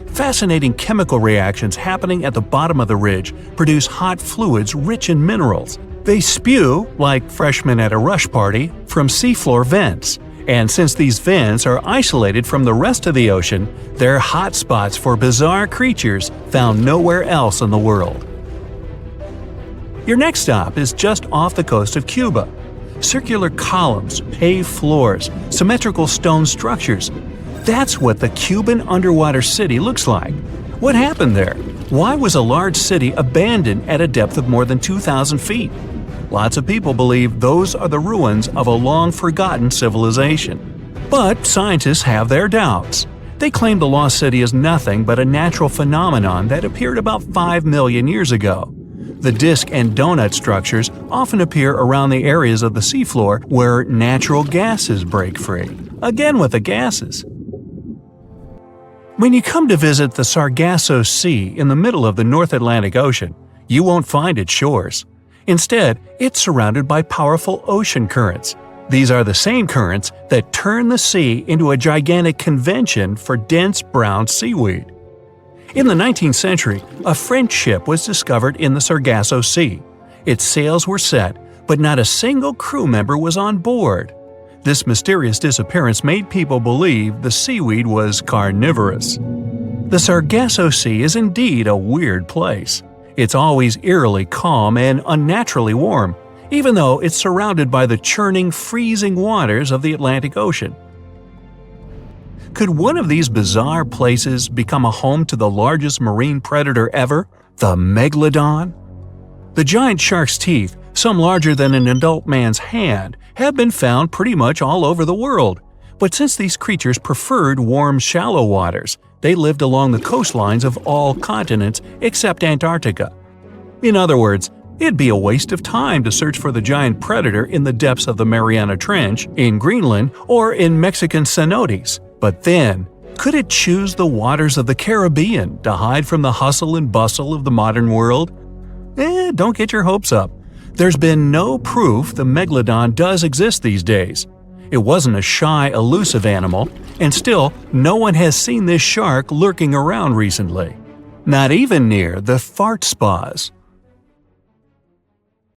Fascinating chemical reactions happening at the bottom of the ridge produce hot fluids rich in minerals. They spew, like freshmen at a rush party, from seafloor vents. And since these vents are isolated from the rest of the ocean, they're hot spots for bizarre creatures found nowhere else in the world. Your next stop is just off the coast of Cuba. Circular columns, paved floors, symmetrical stone structures. That's what the Cuban underwater city looks like. What happened there? Why was a large city abandoned at a depth of more than 2,000 feet? Lots of people believe those are the ruins of a long-forgotten civilization. But scientists have their doubts. They claim the lost city is nothing but a natural phenomenon that appeared about 5 million years ago. The disc and donut structures often appear around the areas of the seafloor where natural gases break free. Again with the gases. When you come to visit the Sargasso Sea in the middle of the North Atlantic Ocean, you won't find its shores. Instead, it's surrounded by powerful ocean currents. These are the same currents that turn the sea into a gigantic convention for dense brown seaweed. In the 19th century, a French ship was discovered in the Sargasso Sea. Its sails were set, but not a single crew member was on board. This mysterious disappearance made people believe the seaweed was carnivorous. The Sargasso Sea is indeed a weird place. It's always eerily calm and unnaturally warm, even though it's surrounded by the churning, freezing waters of the Atlantic Ocean. Could one of these bizarre places become a home to the largest marine predator ever, the megalodon? The giant shark's teeth, some larger than an adult man's hand, have been found pretty much all over the world. But since these creatures preferred warm, shallow waters, they lived along the coastlines of all continents except Antarctica. In other words, it'd be a waste of time to search for the giant predator in the depths of the Mariana Trench, in Greenland, or in Mexican cenotes. But then, could it choose the waters of the Caribbean to hide from the hustle and bustle of the modern world? Don't get your hopes up. There's been no proof the megalodon does exist these days. It wasn't a shy, elusive animal, and still, no one has seen this shark lurking around recently. Not even near the fart spas,